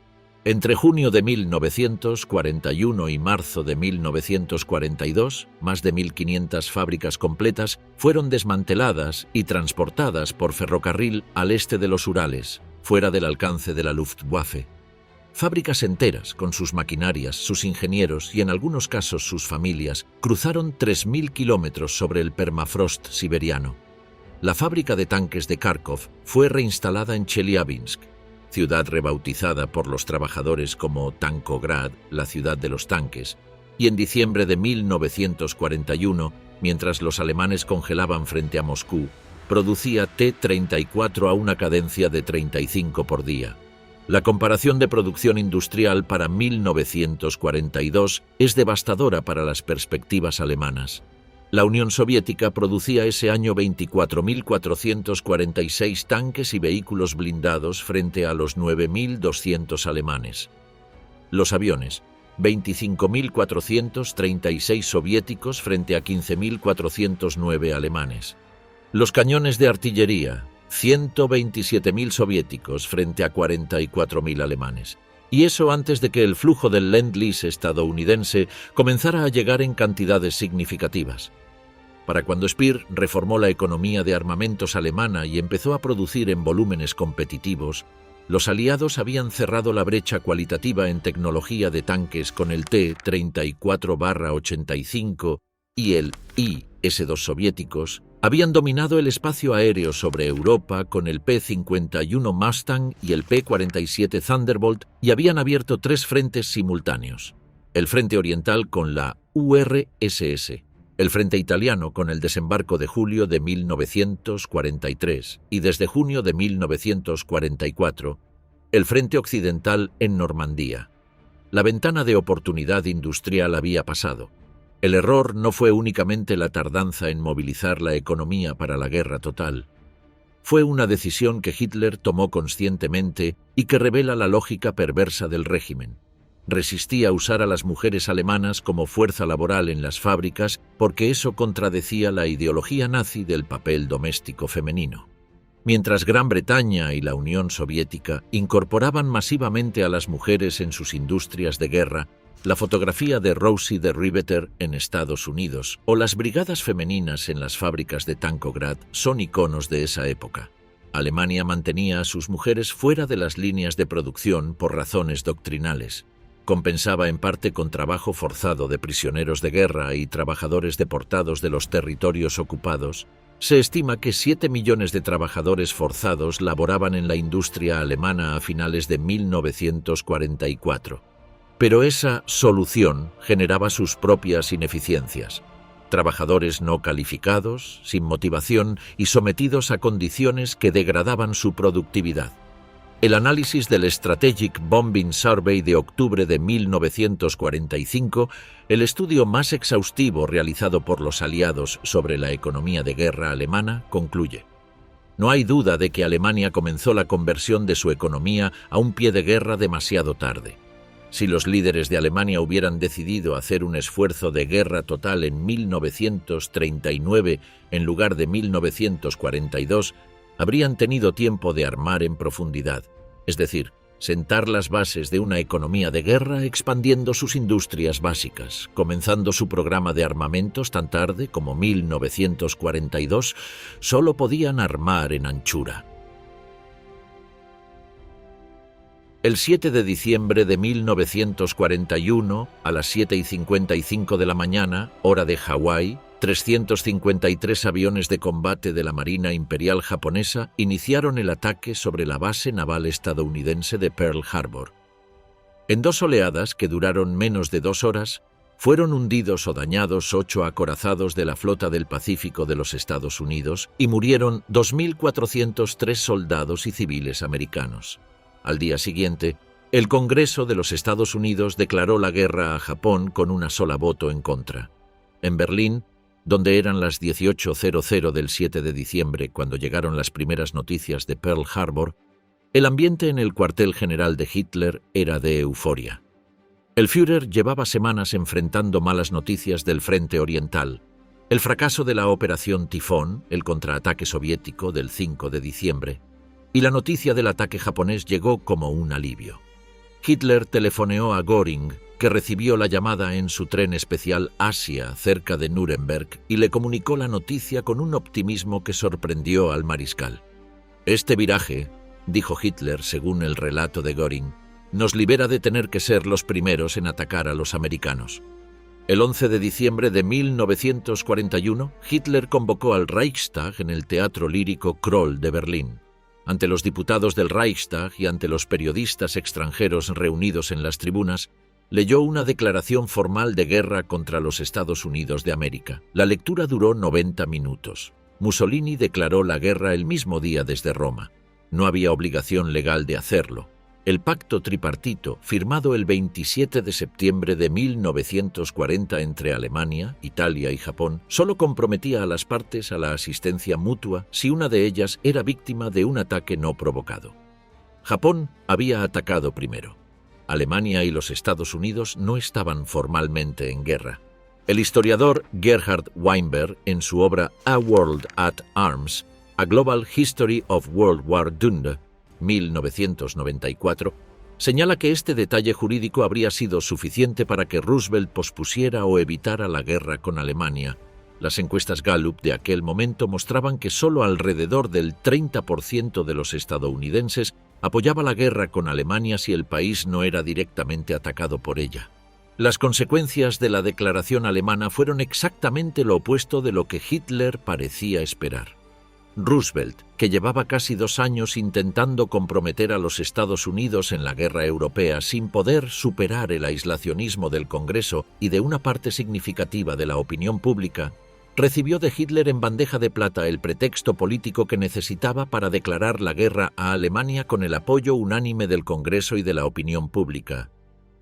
Entre junio de 1941 y marzo de 1942, más de 1.500 fábricas completas fueron desmanteladas y transportadas por ferrocarril al este de los Urales, fuera del alcance de la Luftwaffe. Fábricas enteras, con sus maquinarias, sus ingenieros y en algunos casos sus familias, cruzaron 3.000 kilómetros sobre el permafrost siberiano. La fábrica de tanques de Kharkov fue reinstalada en Chelyabinsk, ciudad rebautizada por los trabajadores como Tankograd, la ciudad de los tanques, y en diciembre de 1941, mientras los alemanes congelaban frente a Moscú, producía T-34 a una cadencia de 35 por día. La comparación de producción industrial para 1942 es devastadora para las perspectivas alemanas. La Unión Soviética producía ese año 24.446 tanques y vehículos blindados frente a los 9.200 alemanes. Los aviones, 25.436 soviéticos frente a 15.409 alemanes. Los cañones de artillería, 127.000 soviéticos frente a 44.000 alemanes. Y eso antes de que el flujo del Lend-Lease estadounidense comenzara a llegar en cantidades significativas. Para cuando Speer reformó la economía de armamentos alemana y empezó a producir en volúmenes competitivos, los aliados habían cerrado la brecha cualitativa en tecnología de tanques con el T-34-85 y el IS-2 soviéticos, habían dominado el espacio aéreo sobre Europa con el P-51 Mustang y el P-47 Thunderbolt y habían abierto 3 frentes simultáneos. El frente oriental con la URSS, el frente italiano con el desembarco de julio de 1943 y desde junio de 1944, el frente occidental en Normandía. La ventana de oportunidad industrial había pasado. El error no fue únicamente la tardanza en movilizar la economía para la guerra total. Fue una decisión que Hitler tomó conscientemente y que revela la lógica perversa del régimen. Resistía usar a las mujeres alemanas como fuerza laboral en las fábricas porque eso contradecía la ideología nazi del papel doméstico femenino. Mientras Gran Bretaña y la Unión Soviética incorporaban masivamente a las mujeres en sus industrias de guerra, la fotografía de Rosie de Riveter en Estados Unidos o las brigadas femeninas en las fábricas de Tankograd son iconos de esa época. Alemania mantenía a sus mujeres fuera de las líneas de producción por razones doctrinales. Compensaba en parte con trabajo forzado de prisioneros de guerra y trabajadores deportados de los territorios ocupados. Se estima que 7 millones de trabajadores forzados laboraban en la industria alemana a finales de 1944. Pero esa solución generaba sus propias ineficiencias. Trabajadores no calificados, sin motivación y sometidos a condiciones que degradaban su productividad. El análisis del Strategic Bombing Survey de octubre de 1945, el estudio más exhaustivo realizado por los aliados sobre la economía de guerra alemana, concluye: no hay duda de que Alemania comenzó la conversión de su economía a un pie de guerra demasiado tarde. Si los líderes de Alemania hubieran decidido hacer un esfuerzo de guerra total en 1939 en lugar de 1942, habrían tenido tiempo de armar en profundidad, es decir, sentar las bases de una economía de guerra expandiendo sus industrias básicas, comenzando su programa de armamentos tan tarde como 1942, solo podían armar en anchura. El 7 de diciembre de 1941, a las 7:55 de la mañana, hora de Hawái, 353 aviones de combate de la Marina Imperial japonesa iniciaron el ataque sobre la base naval estadounidense de Pearl Harbor. En 2 oleadas, que duraron menos de 2 horas, fueron hundidos o dañados 8 acorazados de la Flota del Pacífico de los Estados Unidos y murieron 2.403 soldados y civiles americanos. Al día siguiente, el Congreso de los Estados Unidos declaró la guerra a Japón con una sola voto en contra. En Berlín, donde eran las 18:00 del 7 de diciembre cuando llegaron las primeras noticias de Pearl Harbor, el ambiente en el cuartel general de Hitler era de euforia. El Führer llevaba semanas enfrentando malas noticias del frente oriental, el fracaso de la Operación Tifón, el contraataque soviético del 5 de diciembre, y la noticia del ataque japonés llegó como un alivio. Hitler telefoneó a Göring, que recibió la llamada en su tren especial Asia cerca de Nuremberg y le comunicó la noticia con un optimismo que sorprendió al mariscal. «Este viraje», dijo Hitler según el relato de Göring, Nos libera de tener que ser los primeros en atacar a los americanos. El 11 de diciembre de 1941, Hitler convocó al Reichstag en el Teatro Lírico Kroll de Berlín. Ante los diputados del Reichstag y ante los periodistas extranjeros reunidos en las tribunas, leyó una declaración formal de guerra contra los Estados Unidos de América. La lectura duró 90 minutos. Mussolini declaró la guerra el mismo día desde Roma. No había obligación legal de hacerlo. El pacto tripartito, firmado el 27 de septiembre de 1940 entre Alemania, Italia y Japón, solo comprometía a las partes a la asistencia mutua si una de ellas era víctima de un ataque no provocado. Japón había atacado primero. Alemania y los Estados Unidos no estaban formalmente en guerra. El historiador Gerhard Weinberg, en su obra A World at Arms, A Global History of World War II, 1994, señala que este detalle jurídico habría sido suficiente para que Roosevelt pospusiera o evitara la guerra con Alemania. Las encuestas Gallup de aquel momento mostraban que solo alrededor del 30% de los estadounidenses apoyaba la guerra con Alemania si el país no era directamente atacado por ella. Las consecuencias de la declaración alemana fueron exactamente lo opuesto de lo que Hitler parecía esperar. Roosevelt, que llevaba casi 2 años intentando comprometer a los Estados Unidos en la guerra europea sin poder superar el aislacionismo del Congreso y de una parte significativa de la opinión pública, recibió de Hitler en bandeja de plata el pretexto político que necesitaba para declarar la guerra a Alemania con el apoyo unánime del Congreso y de la opinión pública.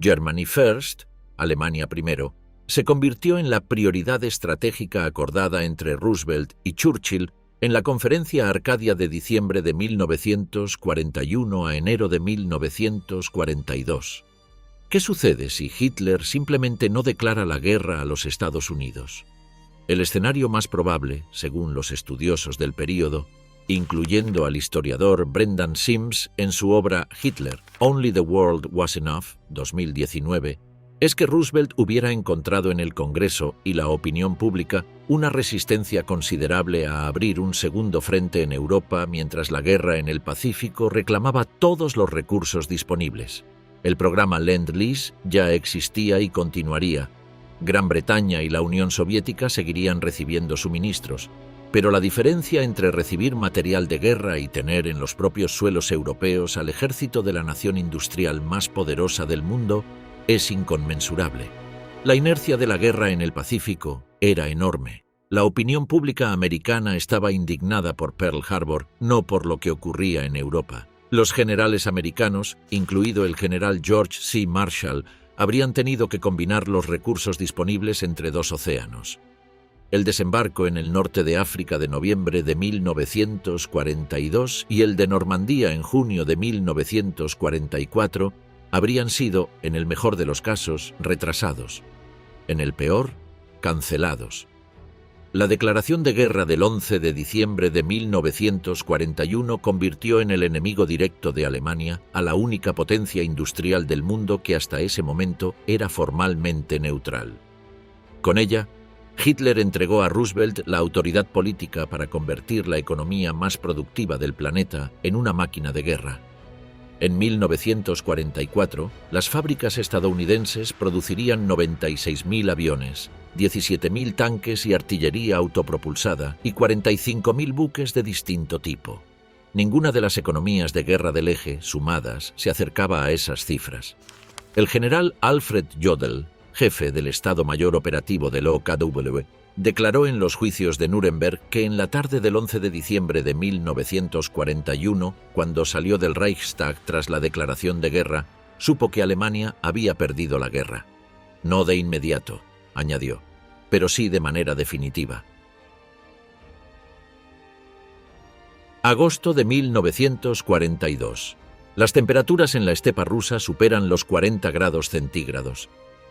Germany First, Alemania primero, se convirtió en la prioridad estratégica acordada entre Roosevelt y Churchill en la Conferencia Arcadia de diciembre de 1941 a enero de 1942. ¿Qué sucede si Hitler simplemente no declara la guerra a los Estados Unidos? El escenario más probable, según los estudiosos del período, incluyendo al historiador Brendan Sims en su obra Hitler, Only the World Was Enough, 2019, es que Roosevelt hubiera encontrado en el Congreso y la opinión pública una resistencia considerable a abrir un segundo frente en Europa mientras la guerra en el Pacífico reclamaba todos los recursos disponibles. El programa Lend-Lease ya existía y continuaría. Gran Bretaña y la Unión Soviética seguirían recibiendo suministros, pero la diferencia entre recibir material de guerra y tener en los propios suelos europeos al ejército de la nación industrial más poderosa del mundo es inconmensurable. La inercia de la guerra en el Pacífico era enorme. La opinión pública americana estaba indignada por Pearl Harbor, no por lo que ocurría en Europa. Los generales americanos, incluido el general George C. Marshall, habrían tenido que combinar los recursos disponibles entre 2 océanos. El desembarco en el norte de África de noviembre de 1942 y el de Normandía en junio de 1944 habrían sido, en el mejor de los casos, retrasados. En el peor, cancelados. La declaración de guerra del 11 de diciembre de 1941 convirtió en el enemigo directo de Alemania a la única potencia industrial del mundo que hasta ese momento era formalmente neutral. Con ella, Hitler entregó a Roosevelt la autoridad política para convertir la economía más productiva del planeta en una máquina de guerra. En 1944, las fábricas estadounidenses producirían 96.000 aviones, 17.000 tanques y artillería autopropulsada y 45.000 buques de distinto tipo. Ninguna de las economías de guerra del eje, sumadas, se acercaba a esas cifras. El general Alfred Jodl, jefe del Estado Mayor Operativo del OKW, declaró en los juicios de Nuremberg que en la tarde del 11 de diciembre de 1941, cuando salió del Reichstag tras la declaración de guerra, supo que Alemania había perdido la guerra. No de inmediato, añadió, pero sí de manera definitiva. Agosto de 1942. Las temperaturas en la estepa rusa superan los 40 grados centígrados.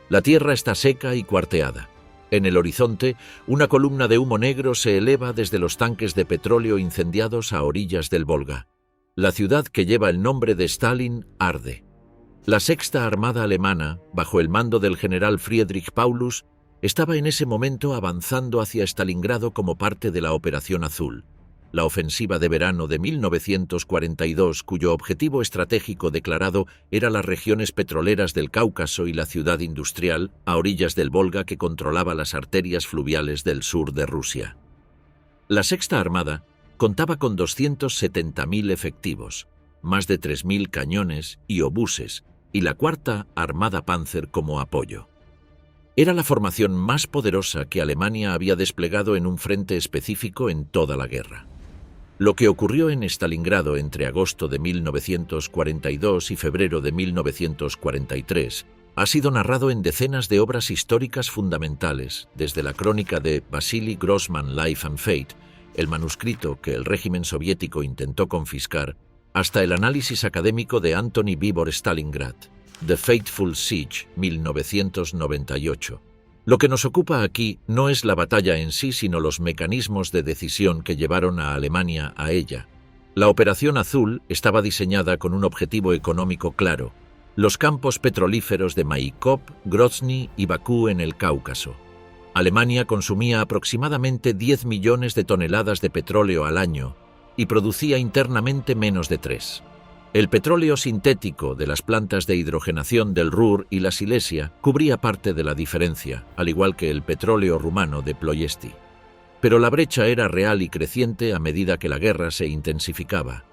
La tierra está seca y cuarteada. En el horizonte, una columna de humo negro se eleva desde los tanques de petróleo incendiados a orillas del Volga. La ciudad que lleva el nombre de Stalin arde. La Sexta Armada Alemana, bajo el mando del general Friedrich Paulus, estaba en ese momento avanzando hacia Stalingrado como parte de la Operación Azul. la ofensiva de verano de 1942, cuyo objetivo estratégico declarado era las regiones petroleras del Cáucaso y la ciudad industrial a orillas del Volga que controlaba las arterias fluviales del sur de Rusia. La Sexta Armada contaba con 270.000 efectivos, más de 3.000 cañones y obuses, y la Cuarta Armada Panzer como apoyo. Era la formación más poderosa que Alemania había desplegado en un frente específico en toda la guerra. Lo que ocurrió en Stalingrado entre agosto de 1942 y febrero de 1943 ha sido narrado en decenas de obras históricas fundamentales, desde la crónica de Vasily Grossman Life and Fate, el manuscrito que el régimen soviético intentó confiscar, hasta el análisis académico de Anthony Vibor Stalingrad, The Fateful Siege, 1998. Lo que nos ocupa aquí no es la batalla en sí, sino los mecanismos de decisión que llevaron a Alemania a ella. La Operación Azul estaba diseñada con un objetivo económico claro: los campos petrolíferos de Maikop, Grozny y Bakú en el Cáucaso. Alemania consumía aproximadamente 10 millones de toneladas de petróleo al año y producía internamente menos de 3. El petróleo sintético de las plantas de hidrogenación del Ruhr y la Silesia cubría parte de la diferencia, al igual que el petróleo rumano de Ploiesti. Pero la brecha era real y creciente a medida que la guerra se intensificaba.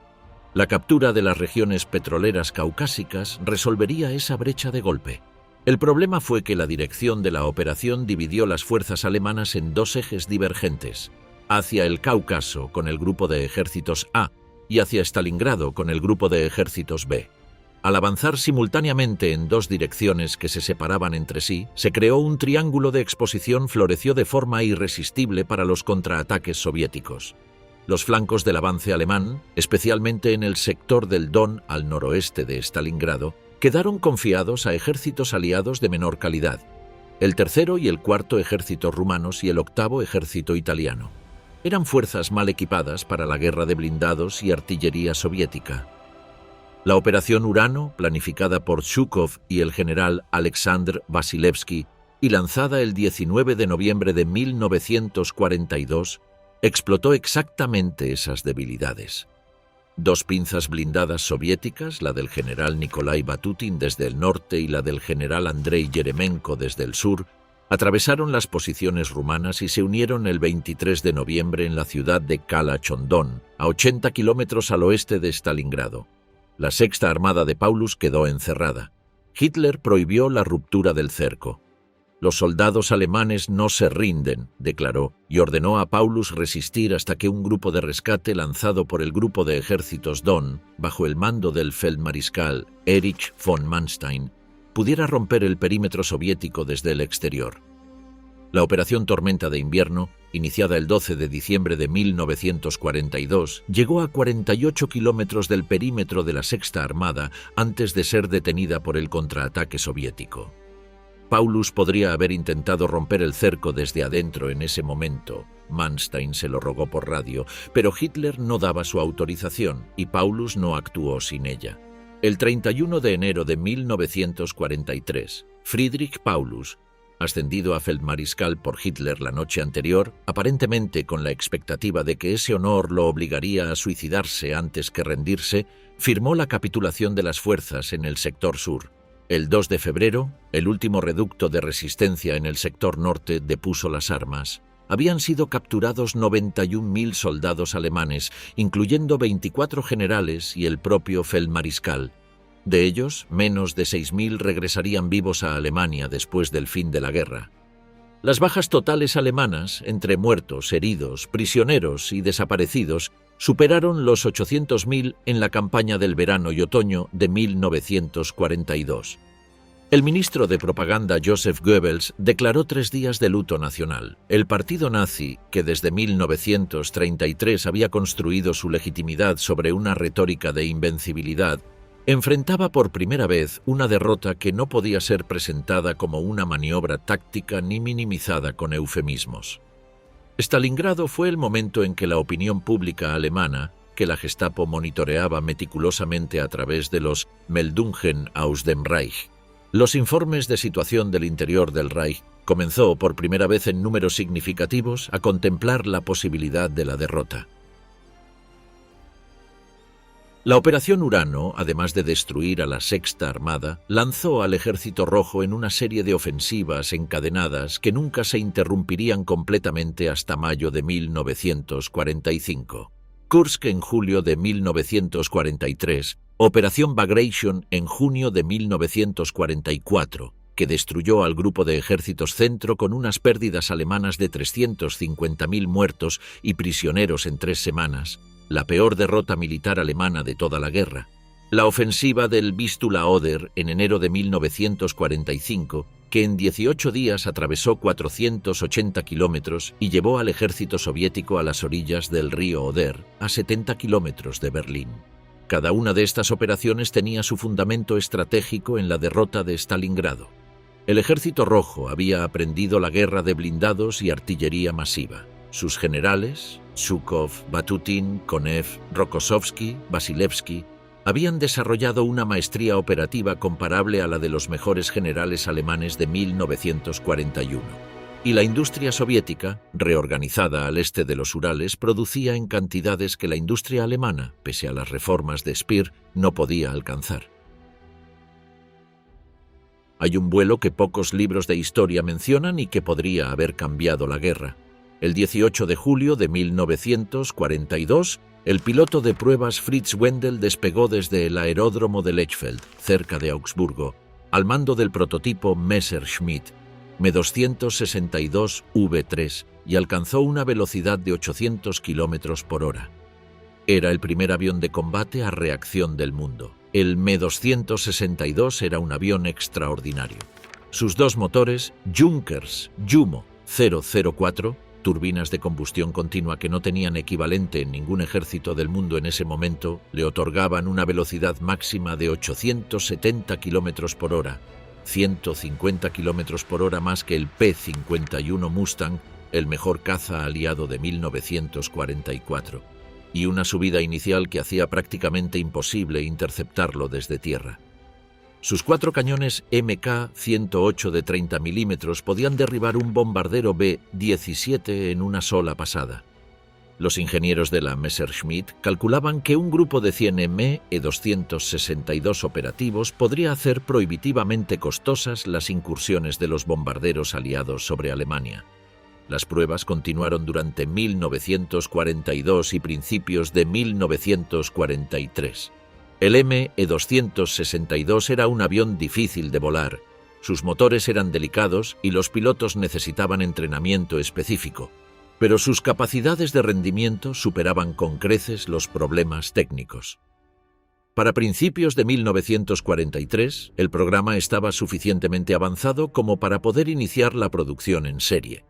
La captura de las regiones petroleras caucásicas resolvería esa brecha de golpe. El problema fue que la dirección de la operación dividió las fuerzas alemanas en dos ejes divergentes: hacia el Cáucaso con el grupo de ejércitos A y hacia Stalingrado con el grupo de ejércitos B. Al avanzar simultáneamente en dos direcciones que se separaban entre sí, se creó un triángulo de exposición floreció de forma irresistible para los contraataques soviéticos. Los flancos del avance alemán, especialmente en el sector del Don al noroeste de Stalingrado, quedaron confiados a ejércitos aliados de menor calidad: el tercero y el cuarto ejércitos rumanos y el octavo ejército italiano. Eran fuerzas mal equipadas para la guerra de blindados y artillería soviética. La Operación Urano, planificada por Zhukov y el general Alexander Vasilevsky y lanzada el 19 de noviembre de 1942, explotó exactamente esas debilidades. Dos pinzas blindadas soviéticas, la del general Nikolai Batutin desde el norte y la del general Andrei Yeremenko desde el sur, atravesaron las posiciones rumanas y se unieron el 23 de noviembre en la ciudad de Kala-Chondon, a 80 kilómetros al oeste de Stalingrado. La Sexta Armada de Paulus quedó encerrada. Hitler prohibió la ruptura del cerco. «Los soldados alemanes no se rinden», declaró, y ordenó a Paulus resistir hasta que un grupo de rescate lanzado por el grupo de ejércitos Don, bajo el mando del feldmariscal Erich von Manstein, pudiera romper el perímetro soviético desde el exterior. La Operación Tormenta de Invierno, iniciada el 12 de diciembre de 1942, llegó a 48 kilómetros del perímetro de la Sexta Armada antes de ser detenida por el contraataque soviético. Paulus podría haber intentado romper el cerco desde adentro en ese momento. Manstein se lo rogó por radio, pero Hitler no daba su autorización y Paulus no actuó sin ella. El 31 de enero de 1943, Friedrich Paulus, ascendido a feldmariscal por Hitler la noche anterior, aparentemente con la expectativa de que ese honor lo obligaría a suicidarse antes que rendirse, firmó la capitulación de las fuerzas en el sector sur. El 2 de febrero, el último reducto de resistencia en el sector norte depuso las armas. Habían sido capturados 91.000 soldados alemanes, incluyendo 24 generales y el propio feldmariscal. De ellos, menos de 6.000 regresarían vivos a Alemania después del fin de la guerra. Las bajas totales alemanas, entre muertos, heridos, prisioneros y desaparecidos, superaron los 800.000 en la campaña del verano y otoño de 1942. El ministro de propaganda Joseph Goebbels declaró 3 días de luto nacional. El partido nazi, que desde 1933 había construido su legitimidad sobre una retórica de invencibilidad, enfrentaba por primera vez una derrota que no podía ser presentada como una maniobra táctica ni minimizada con eufemismos. Stalingrado fue el momento en que la opinión pública alemana, que la Gestapo monitoreaba meticulosamente a través de los Meldungen aus dem Reich, los informes de situación del interior del Reich, comenzó por primera vez en números significativos a contemplar la posibilidad de la derrota. La Operación Urano, además de destruir a la Sexta Armada, lanzó al Ejército Rojo en una serie de ofensivas encadenadas que nunca se interrumpirían completamente hasta mayo de 1945. Kursk en julio de 1943, Operación Bagration en junio de 1944, que destruyó al grupo de ejércitos centro con unas pérdidas alemanas de 350.000 muertos y prisioneros en 3 semanas, la peor derrota militar alemana de toda la guerra. La ofensiva del Vístula-Oder en enero de 1945, que en 18 días atravesó 480 kilómetros y llevó al ejército soviético a las orillas del río Oder, a 70 kilómetros de Berlín. Cada una de estas operaciones tenía su fundamento estratégico en la derrota de Stalingrado. El Ejército Rojo había aprendido la guerra de blindados y artillería masiva. Sus generales, Zhukov, Batutin, Konev, Rokossovsky, Vasilevsky, habían desarrollado una maestría operativa comparable a la de los mejores generales alemanes de 1941. Y la industria soviética, reorganizada al este de los Urales, producía en cantidades que la industria alemana, pese a las reformas de Speer, no podía alcanzar. Hay un vuelo que pocos libros de historia mencionan y que podría haber cambiado la guerra. El 18 de julio de 1942, el piloto de pruebas Fritz Wendel despegó desde el aeródromo de Lechfeld, cerca de Augsburgo, al mando del prototipo Messerschmitt Me-262V3 y alcanzó una velocidad de 800 km por hora. Era el primer avión de combate a reacción del mundo. El Me-262 era un avión extraordinario. Sus 2 motores, Junkers Jumo 004, turbinas de combustión continua que no tenían equivalente en ningún ejército del mundo en ese momento, le otorgaban una velocidad máxima de 870 km por hora, 150 km por hora más que el P-51 Mustang, el mejor caza aliado de 1944, y una subida inicial que hacía prácticamente imposible interceptarlo desde tierra. Sus 4 cañones MK-108 de 30 milímetros podían derribar un bombardero B-17 en una sola pasada. Los ingenieros de la Messerschmitt calculaban que un grupo de 100 Me-262 operativos podría hacer prohibitivamente costosas las incursiones de los bombarderos aliados sobre Alemania. Las pruebas continuaron durante 1942 y principios de 1943. El Me-262 era un avión difícil de volar. Sus motores eran delicados y los pilotos necesitaban entrenamiento específico, pero sus capacidades de rendimiento superaban con creces los problemas técnicos. Para principios de 1943, el programa estaba suficientemente avanzado como para poder iniciar la producción en serie.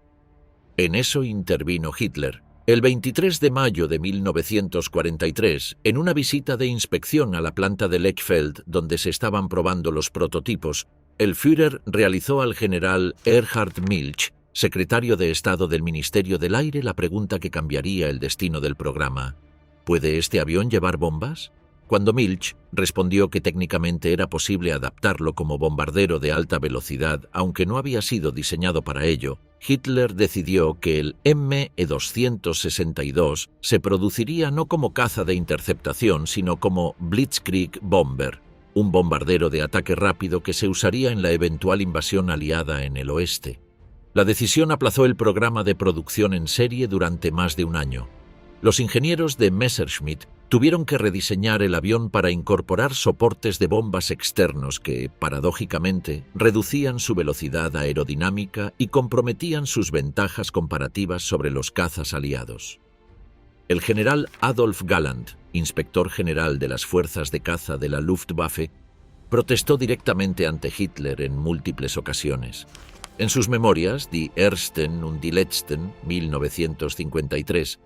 En eso intervino Hitler. El 23 de mayo de 1943, en una visita de inspección a la planta de Lechfeld, donde se estaban probando los prototipos, el Führer realizó al general Erhard Milch, secretario de Estado del Ministerio del Aire, la pregunta que cambiaría el destino del programa: ¿puede este avión llevar bombas? Cuando Milch respondió que técnicamente era posible adaptarlo como bombardero de alta velocidad, aunque no había sido diseñado para ello, Hitler decidió que el Me-262 se produciría no como caza de interceptación, sino como Blitzkrieg Bomber, un bombardero de ataque rápido que se usaría en la eventual invasión aliada en el oeste. La decisión aplazó el programa de producción en serie durante más de un año. Los ingenieros de Messerschmitt tuvieron que rediseñar el avión para incorporar soportes de bombas externos que, paradójicamente, reducían su velocidad aerodinámica y comprometían sus ventajas comparativas sobre los cazas aliados. El general Adolf Galland, inspector general de las fuerzas de caza de la Luftwaffe, protestó directamente ante Hitler en múltiples ocasiones. En sus memorias, Die Ersten und die Letzten, 1953,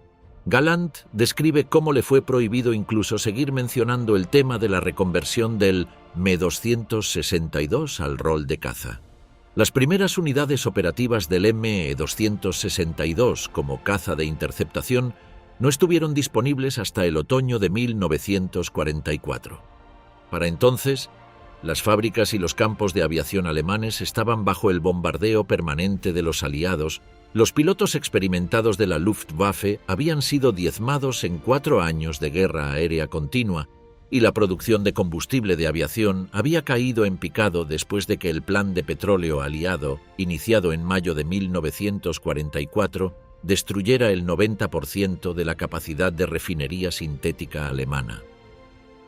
Galland describe cómo le fue prohibido incluso seguir mencionando el tema de la reconversión del Me-262 al rol de caza. Las primeras unidades operativas del Me-262 como caza de interceptación no estuvieron disponibles hasta el otoño de 1944. Para entonces, las fábricas y los campos de aviación alemanes estaban bajo el bombardeo permanente de los aliados. Los pilotos experimentados de la Luftwaffe habían sido diezmados en 4 años de guerra aérea continua, y la producción de combustible de aviación había caído en picado después de que el plan de petróleo aliado, iniciado en mayo de 1944, destruyera el 90% de la capacidad de refinería sintética alemana.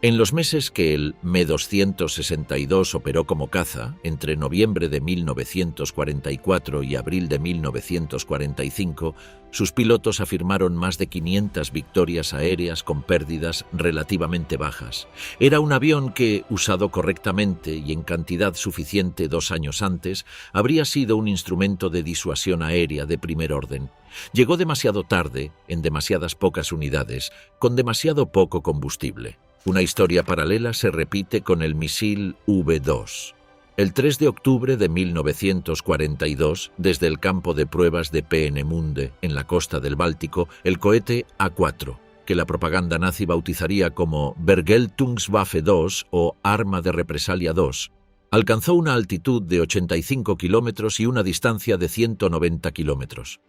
En los meses que el Me-262 operó como caza, entre noviembre de 1944 y abril de 1945, sus pilotos afirmaron más de 500 victorias aéreas con pérdidas relativamente bajas. Era un avión que, usado correctamente y en cantidad suficiente 2 años antes, habría sido un instrumento de disuasión aérea de primer orden. Llegó demasiado tarde, en demasiadas pocas unidades, con demasiado poco combustible. Una historia paralela se repite con el misil V-2. El 3 de octubre de 1942, desde el campo de pruebas de Peenemünde, en la costa del Báltico, el cohete A-4, que la propaganda nazi bautizaría como Vergeltungswaffe 2 o Arma de Represalia 2, alcanzó una altitud de 85 kilómetros y una distancia de 190 kilómetros.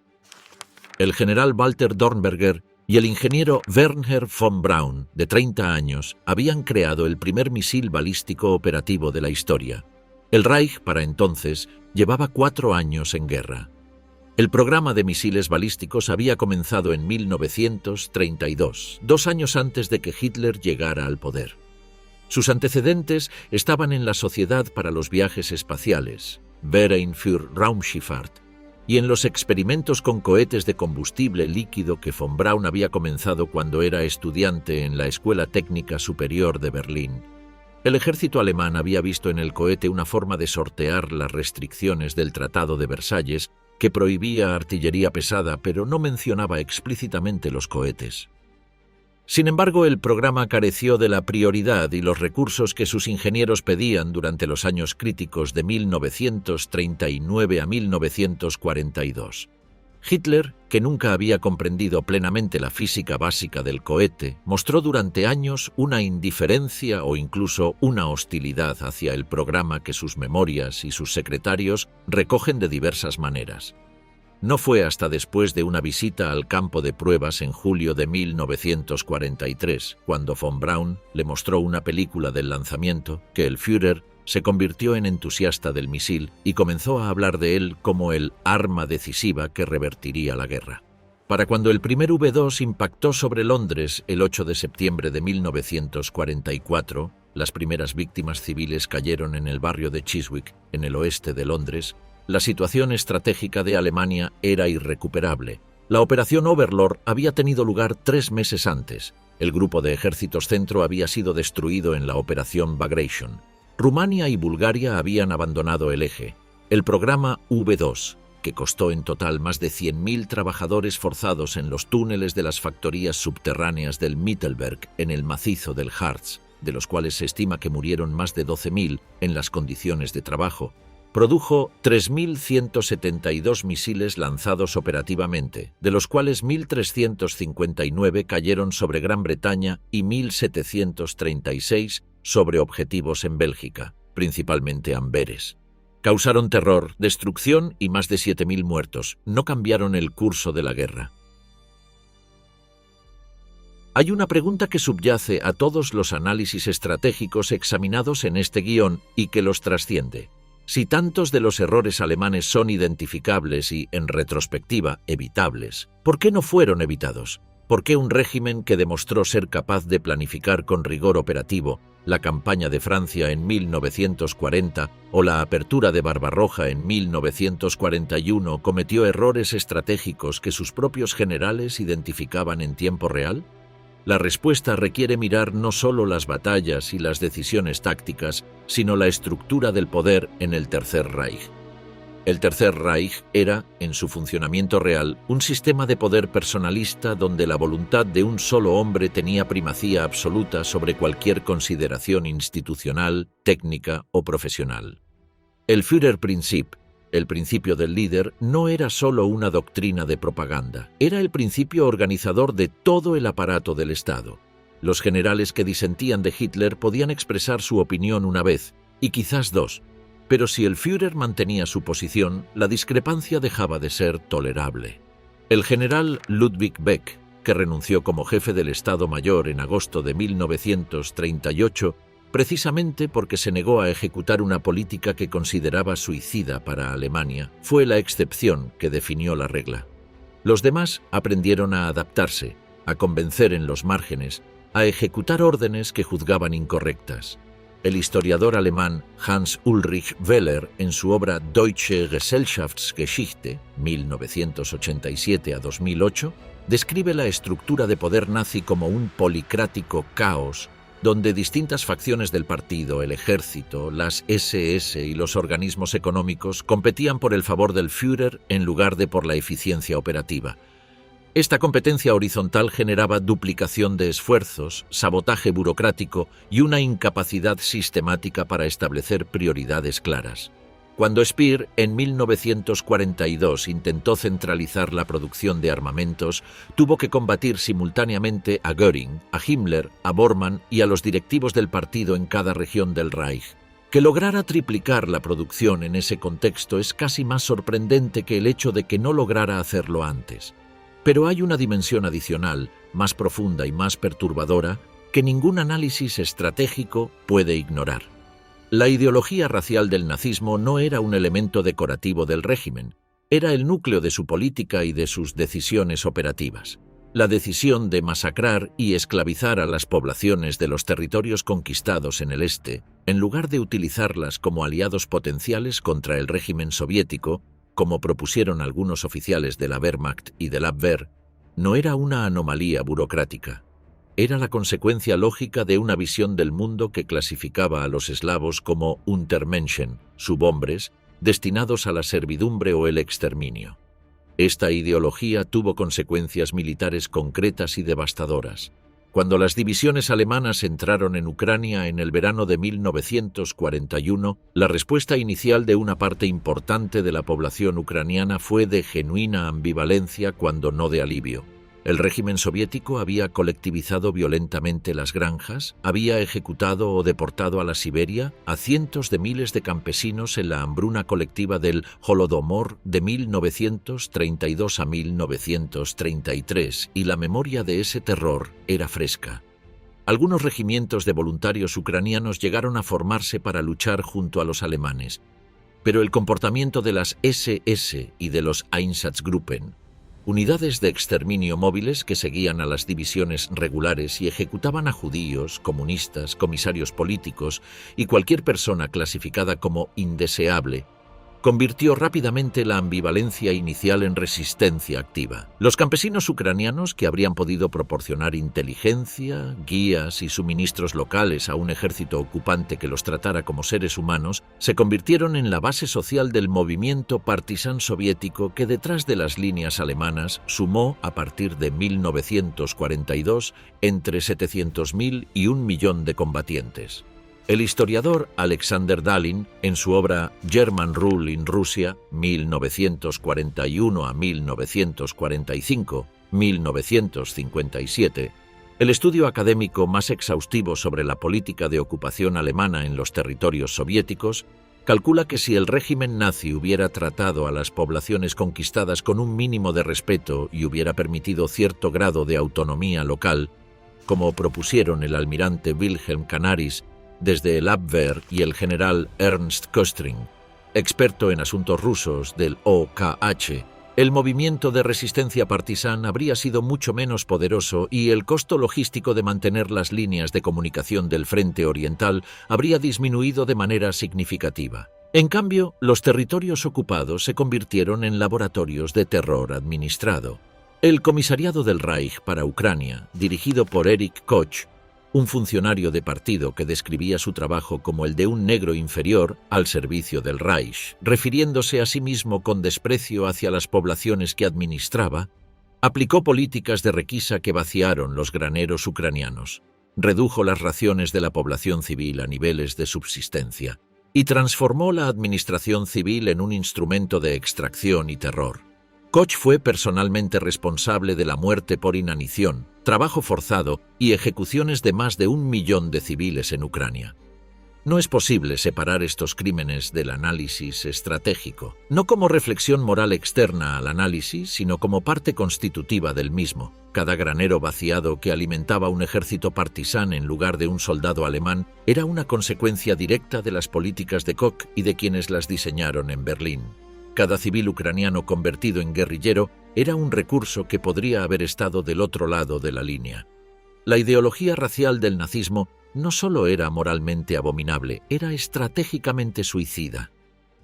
El general Walter Dornberger y el ingeniero Wernher von Braun, de 30 años, habían creado el primer misil balístico operativo de la historia. El Reich, para entonces, llevaba 4 años en guerra. El programa de misiles balísticos había comenzado en 1932, 2 años antes de que Hitler llegara al poder. Sus antecedentes estaban en la Sociedad para los Viajes Espaciales, Verein für Raumschifffahrt, y en los experimentos con cohetes de combustible líquido que von Braun había comenzado cuando era estudiante en la Escuela Técnica Superior de Berlín. El ejército alemán había visto en el cohete una forma de sortear las restricciones del Tratado de Versalles, que prohibía artillería pesada pero no mencionaba explícitamente los cohetes. Sin embargo, el programa careció de la prioridad y los recursos que sus ingenieros pedían durante los años críticos de 1939 a 1942. Hitler, que nunca había comprendido plenamente la física básica del cohete, mostró durante años una indiferencia o incluso una hostilidad hacia el programa que sus memorias y sus secretarios recogen de diversas maneras. No fue hasta después de una visita al campo de pruebas en julio de 1943, cuando von Braun le mostró una película del lanzamiento, que el Führer se convirtió en entusiasta del misil y comenzó a hablar de él como el arma decisiva que revertiría la guerra. Para cuando el primer V-2 impactó sobre Londres el 8 de septiembre de 1944, las primeras víctimas civiles cayeron en el barrio de Chiswick, en el oeste de Londres. La situación estratégica de Alemania era irrecuperable. La operación Overlord había tenido lugar 3 meses antes. El grupo de ejércitos centro había sido destruido en la operación Bagration. Rumania y Bulgaria habían abandonado el eje. El programa V-2, que costó en total más de 100.000 trabajadores forzados en los túneles de las factorías subterráneas del Mittelberg en el macizo del Harz, de los cuales se estima que murieron más de 12.000 en las condiciones de trabajo, produjo 3.172 misiles lanzados operativamente, de los cuales 1.359 cayeron sobre Gran Bretaña y 1.736 sobre objetivos en Bélgica, principalmente Amberes. Causaron terror, destrucción y más de 7.000 muertos. No cambiaron el curso de la guerra. Hay una pregunta que subyace a todos los análisis estratégicos examinados en este guión y que los trasciende. Si tantos de los errores alemanes son identificables y, en retrospectiva, evitables, ¿por qué no fueron evitados? ¿Por qué un régimen que demostró ser capaz de planificar con rigor operativo la campaña de Francia en 1940 o la apertura de Barbarroja en 1941 cometió errores estratégicos que sus propios generales identificaban en tiempo real? La respuesta requiere mirar no solo las batallas y las decisiones tácticas, sino la estructura del poder en el Tercer Reich. El Tercer Reich era, en su funcionamiento real, un sistema de poder personalista donde la voluntad de un solo hombre tenía primacía absoluta sobre cualquier consideración institucional, técnica o profesional. El Führerprinzip, el principio del líder, no era solo una doctrina de propaganda, era el principio organizador de todo el aparato del Estado. Los generales que disentían de Hitler podían expresar su opinión una vez, y quizás 2, pero si el Führer mantenía su posición, la discrepancia dejaba de ser tolerable. El general Ludwig Beck, que renunció como jefe del Estado Mayor en agosto de 1938, precisamente porque se negó a ejecutar una política que consideraba suicida para Alemania, fue la excepción que definió la regla. Los demás aprendieron a adaptarse, a convencer en los márgenes, a ejecutar órdenes que juzgaban incorrectas. El historiador alemán Hans Ulrich Wehler, en su obra Deutsche Gesellschaftsgeschichte, 1987 a 2008, describe la estructura de poder nazi como un policrático caos, donde distintas facciones del partido, el ejército, las SS y los organismos económicos competían por el favor del Führer en lugar de por la eficiencia operativa. Esta competencia horizontal generaba duplicación de esfuerzos, sabotaje burocrático y una incapacidad sistemática para establecer prioridades claras. Cuando Speer, en 1942, intentó centralizar la producción de armamentos, tuvo que combatir simultáneamente a Göring, a Himmler, a Bormann y a los directivos del partido en cada región del Reich. Que lograra triplicar la producción en ese contexto es casi más sorprendente que el hecho de que no lograra hacerlo antes. Pero hay una dimensión adicional, más profunda y más perturbadora, que ningún análisis estratégico puede ignorar. La ideología racial del nazismo no era un elemento decorativo del régimen, era el núcleo de su política y de sus decisiones operativas. La decisión de masacrar y esclavizar a las poblaciones de los territorios conquistados en el este, en lugar de utilizarlas como aliados potenciales contra el régimen soviético, como propusieron algunos oficiales de la Wehrmacht y del Abwehr, no era una anomalía burocrática. Era la consecuencia lógica de una visión del mundo que clasificaba a los eslavos como Untermenschen, subhombres, destinados a la servidumbre o el exterminio. Esta ideología tuvo consecuencias militares concretas y devastadoras. Cuando las divisiones alemanas entraron en Ucrania en el verano de 1941, la respuesta inicial de una parte importante de la población ucraniana fue de genuina ambivalencia, cuando no de alivio. El régimen soviético había colectivizado violentamente las granjas, había ejecutado o deportado a la Siberia a cientos de miles de campesinos en la hambruna colectiva del Holodomor de 1932 a 1933, y la memoria de ese terror era fresca. Algunos regimientos de voluntarios ucranianos llegaron a formarse para luchar junto a los alemanes, pero el comportamiento de las SS y de los Einsatzgruppen, unidades de exterminio móviles que seguían a las divisiones regulares y ejecutaban a judíos, comunistas, comisarios políticos y cualquier persona clasificada como indeseable, convirtió rápidamente la ambivalencia inicial en resistencia activa. Los campesinos ucranianos, que habrían podido proporcionar inteligencia, guías y suministros locales a un ejército ocupante que los tratara como seres humanos, se convirtieron en la base social del movimiento partisán soviético que, detrás de las líneas alemanas, sumó a partir de 1942 entre 700.000 y 1 millón de combatientes. El historiador Alexander Dalin, en su obra German Rule in Russia, 1941 a 1945, 1957, el estudio académico más exhaustivo sobre la política de ocupación alemana en los territorios soviéticos, calcula que si el régimen nazi hubiera tratado a las poblaciones conquistadas con un mínimo de respeto y hubiera permitido cierto grado de autonomía local, como propusieron el almirante Wilhelm Canaris desde el Abwehr y el general Ernst Köstring, experto en asuntos rusos del OKH, el movimiento de resistencia partisán habría sido mucho menos poderoso y el costo logístico de mantener las líneas de comunicación del frente oriental habría disminuido de manera significativa. En cambio, los territorios ocupados se convirtieron en laboratorios de terror administrado. El Comisariado del Reich para Ucrania, dirigido por Erich Koch, un funcionario de partido que describía su trabajo como el de un negro inferior al servicio del Reich, refiriéndose a sí mismo con desprecio hacia las poblaciones que administraba, aplicó políticas de requisa que vaciaron los graneros ucranianos, redujo las raciones de la población civil a niveles de subsistencia y transformó la administración civil en un instrumento de extracción y terror. Koch fue personalmente responsable de la muerte por inanición, trabajo forzado y ejecuciones de más de 1 millón de civiles en Ucrania. No es posible separar estos crímenes del análisis estratégico, no como reflexión moral externa al análisis, sino como parte constitutiva del mismo. Cada granero vaciado que alimentaba un ejército partisán en lugar de un soldado alemán era una consecuencia directa de las políticas de Koch y de quienes las diseñaron en Berlín. Cada civil ucraniano convertido en guerrillero era un recurso que podría haber estado del otro lado de la línea. La ideología racial del nazismo no solo era moralmente abominable, era estratégicamente suicida.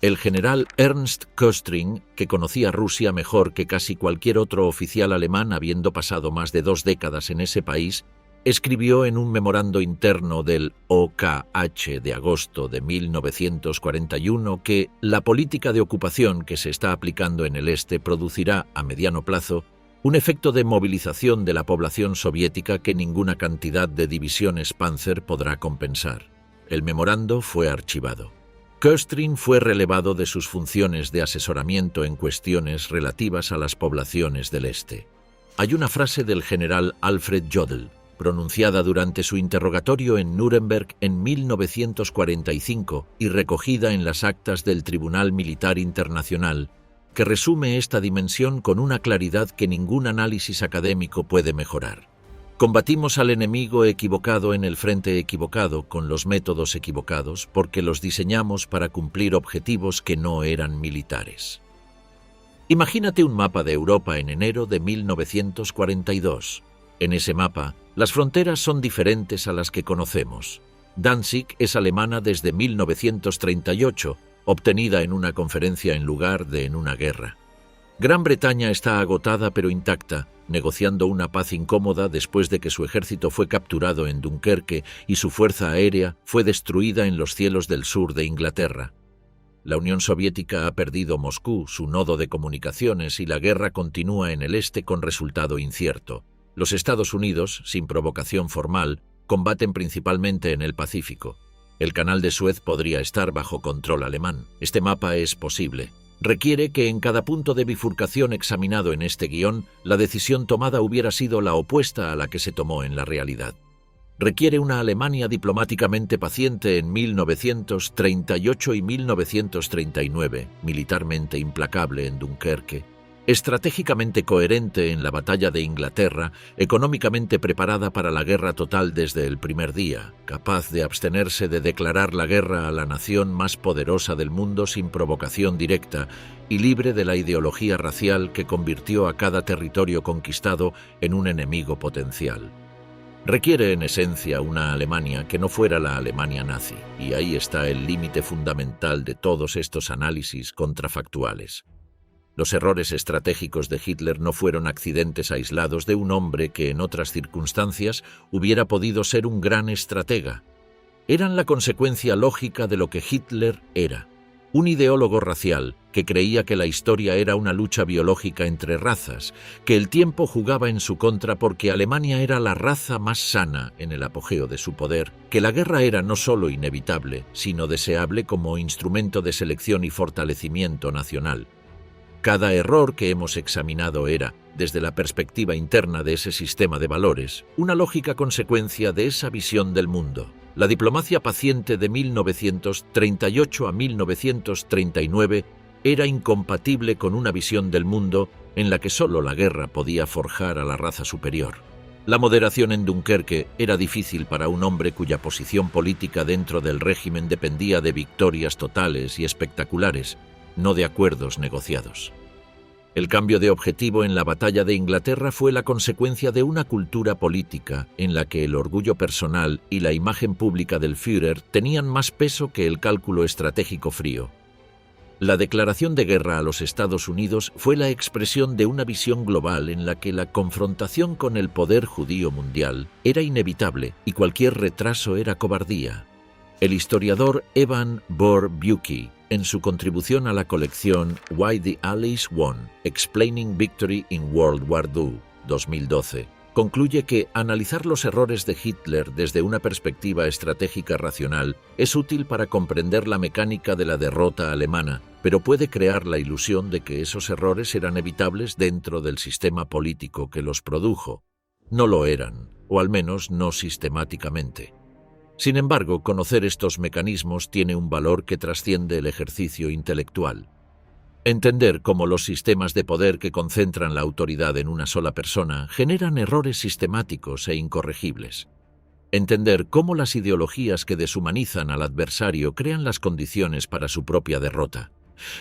El general Ernst Köstring, que conocía Rusia mejor que casi cualquier otro oficial alemán habiendo pasado más de 2 décadas en ese país, escribió en un memorando interno del OKH de agosto de 1941 que la política de ocupación que se está aplicando en el este producirá, a mediano plazo, un efecto de movilización de la población soviética que ninguna cantidad de divisiones Panzer podrá compensar. El memorando fue archivado. Köstring fue relevado de sus funciones de asesoramiento en cuestiones relativas a las poblaciones del este. Hay una frase del general Alfred Jodl, pronunciada durante su interrogatorio en Nuremberg en 1945 y recogida en las actas del Tribunal Militar Internacional, que resume esta dimensión con una claridad que ningún análisis académico puede mejorar. Combatimos al enemigo equivocado en el frente equivocado con los métodos equivocados porque los diseñamos para cumplir objetivos que no eran militares. Imagínate un mapa de Europa en enero de 1942. En ese mapa, las fronteras son diferentes a las que conocemos. Danzig es alemana desde 1938, obtenida en una conferencia en lugar de en una guerra. Gran Bretaña está agotada pero intacta, negociando una paz incómoda después de que su ejército fue capturado en Dunkerque y su fuerza aérea fue destruida en los cielos del sur de Inglaterra. La Unión Soviética ha perdido Moscú, su nodo de comunicaciones, y la guerra continúa en el este con resultado incierto. Los Estados Unidos, sin provocación formal, combaten principalmente en el Pacífico. El canal de Suez podría estar bajo control alemán. Este mapa es posible. Requiere que en cada punto de bifurcación examinado en este guión, la decisión tomada hubiera sido la opuesta a la que se tomó en la realidad. Requiere una Alemania diplomáticamente paciente en 1938 y 1939, militarmente implacable en Dunkerque, estratégicamente coherente en la batalla de Inglaterra, económicamente preparada para la guerra total desde el primer día, capaz de abstenerse de declarar la guerra a la nación más poderosa del mundo sin provocación directa y libre de la ideología racial que convirtió a cada territorio conquistado en un enemigo potencial. Requiere en esencia una Alemania que no fuera la Alemania nazi, y ahí está el límite fundamental de todos estos análisis contrafactuales. Los errores estratégicos de Hitler no fueron accidentes aislados de un hombre que en otras circunstancias hubiera podido ser un gran estratega. Eran la consecuencia lógica de lo que Hitler era, un ideólogo racial que creía que la historia era una lucha biológica entre razas, que el tiempo jugaba en su contra porque Alemania era la raza más sana en el apogeo de su poder, que la guerra era no solo inevitable, sino deseable como instrumento de selección y fortalecimiento nacional. Cada error que hemos examinado era, desde la perspectiva interna de ese sistema de valores, una lógica consecuencia de esa visión del mundo. La diplomacia paciente de 1938 a 1939 era incompatible con una visión del mundo en la que solo la guerra podía forjar a la raza superior. La moderación en Dunkerque era difícil para un hombre cuya posición política dentro del régimen dependía de victorias totales y espectaculares, no de acuerdos negociados. El cambio de objetivo en la batalla de Inglaterra fue la consecuencia de una cultura política en la que el orgullo personal y la imagen pública del Führer tenían más peso que el cálculo estratégico frío. La declaración de guerra a los Estados Unidos fue la expresión de una visión global en la que la confrontación con el poder judío mundial era inevitable y cualquier retraso era cobardía. El historiador Evan Bohr-Bucky, en su contribución a la colección Why the Allies Won, Explaining Victory in World War II, 2012, concluye que analizar los errores de Hitler desde una perspectiva estratégica racional es útil para comprender la mecánica de la derrota alemana, pero puede crear la ilusión de que esos errores eran evitables dentro del sistema político que los produjo. No lo eran, o al menos no sistemáticamente. Sin embargo, conocer estos mecanismos tiene un valor que trasciende el ejercicio intelectual. Entender cómo los sistemas de poder que concentran la autoridad en una sola persona generan errores sistemáticos e incorregibles. Entender cómo las ideologías que deshumanizan al adversario crean las condiciones para su propia derrota.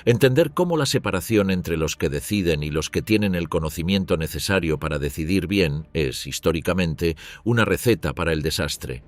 Entender cómo la separación entre los que deciden y los que tienen el conocimiento necesario para decidir bien es, históricamente, una receta para el desastre.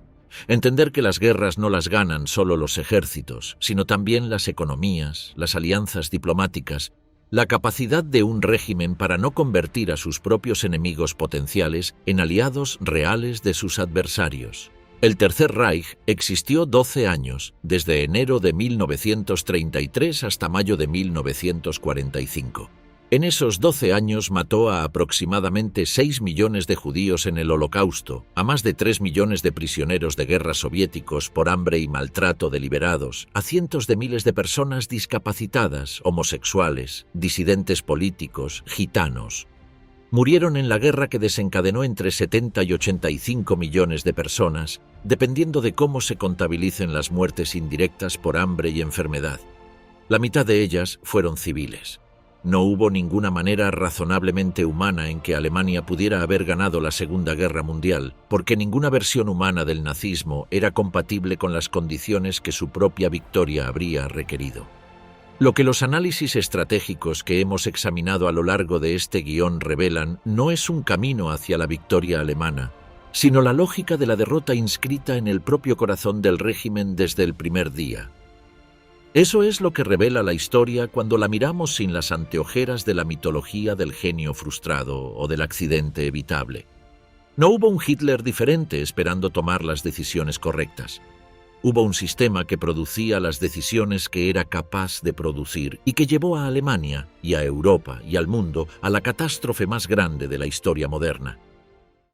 Entender que las guerras no las ganan solo los ejércitos, sino también las economías, las alianzas diplomáticas, la capacidad de un régimen para no convertir a sus propios enemigos potenciales en aliados reales de sus adversarios. El Tercer Reich existió 12 años, desde enero de 1933 hasta mayo de 1945. En esos 12 años mató a aproximadamente 6 millones de judíos en el Holocausto, a más de 3 millones de prisioneros de guerra soviéticos por hambre y maltrato deliberados, a cientos de miles de personas discapacitadas, homosexuales, disidentes políticos, gitanos. Murieron en la guerra que desencadenó entre 70 y 85 millones de personas, dependiendo de cómo se contabilicen las muertes indirectas por hambre y enfermedad. La mitad de ellas fueron civiles. No hubo ninguna manera razonablemente humana en que Alemania pudiera haber ganado la Segunda Guerra Mundial, porque ninguna versión humana del nazismo era compatible con las condiciones que su propia victoria habría requerido. Lo que los análisis estratégicos que hemos examinado a lo largo de este guión revelan no es un camino hacia la victoria alemana, sino la lógica de la derrota inscrita en el propio corazón del régimen desde el primer día. Eso es lo que revela la historia cuando la miramos sin las anteojeras de la mitología del genio frustrado o del accidente evitable. No hubo un Hitler diferente esperando tomar las decisiones correctas. Hubo un sistema que producía las decisiones que era capaz de producir y que llevó a Alemania y a Europa y al mundo a la catástrofe más grande de la historia moderna.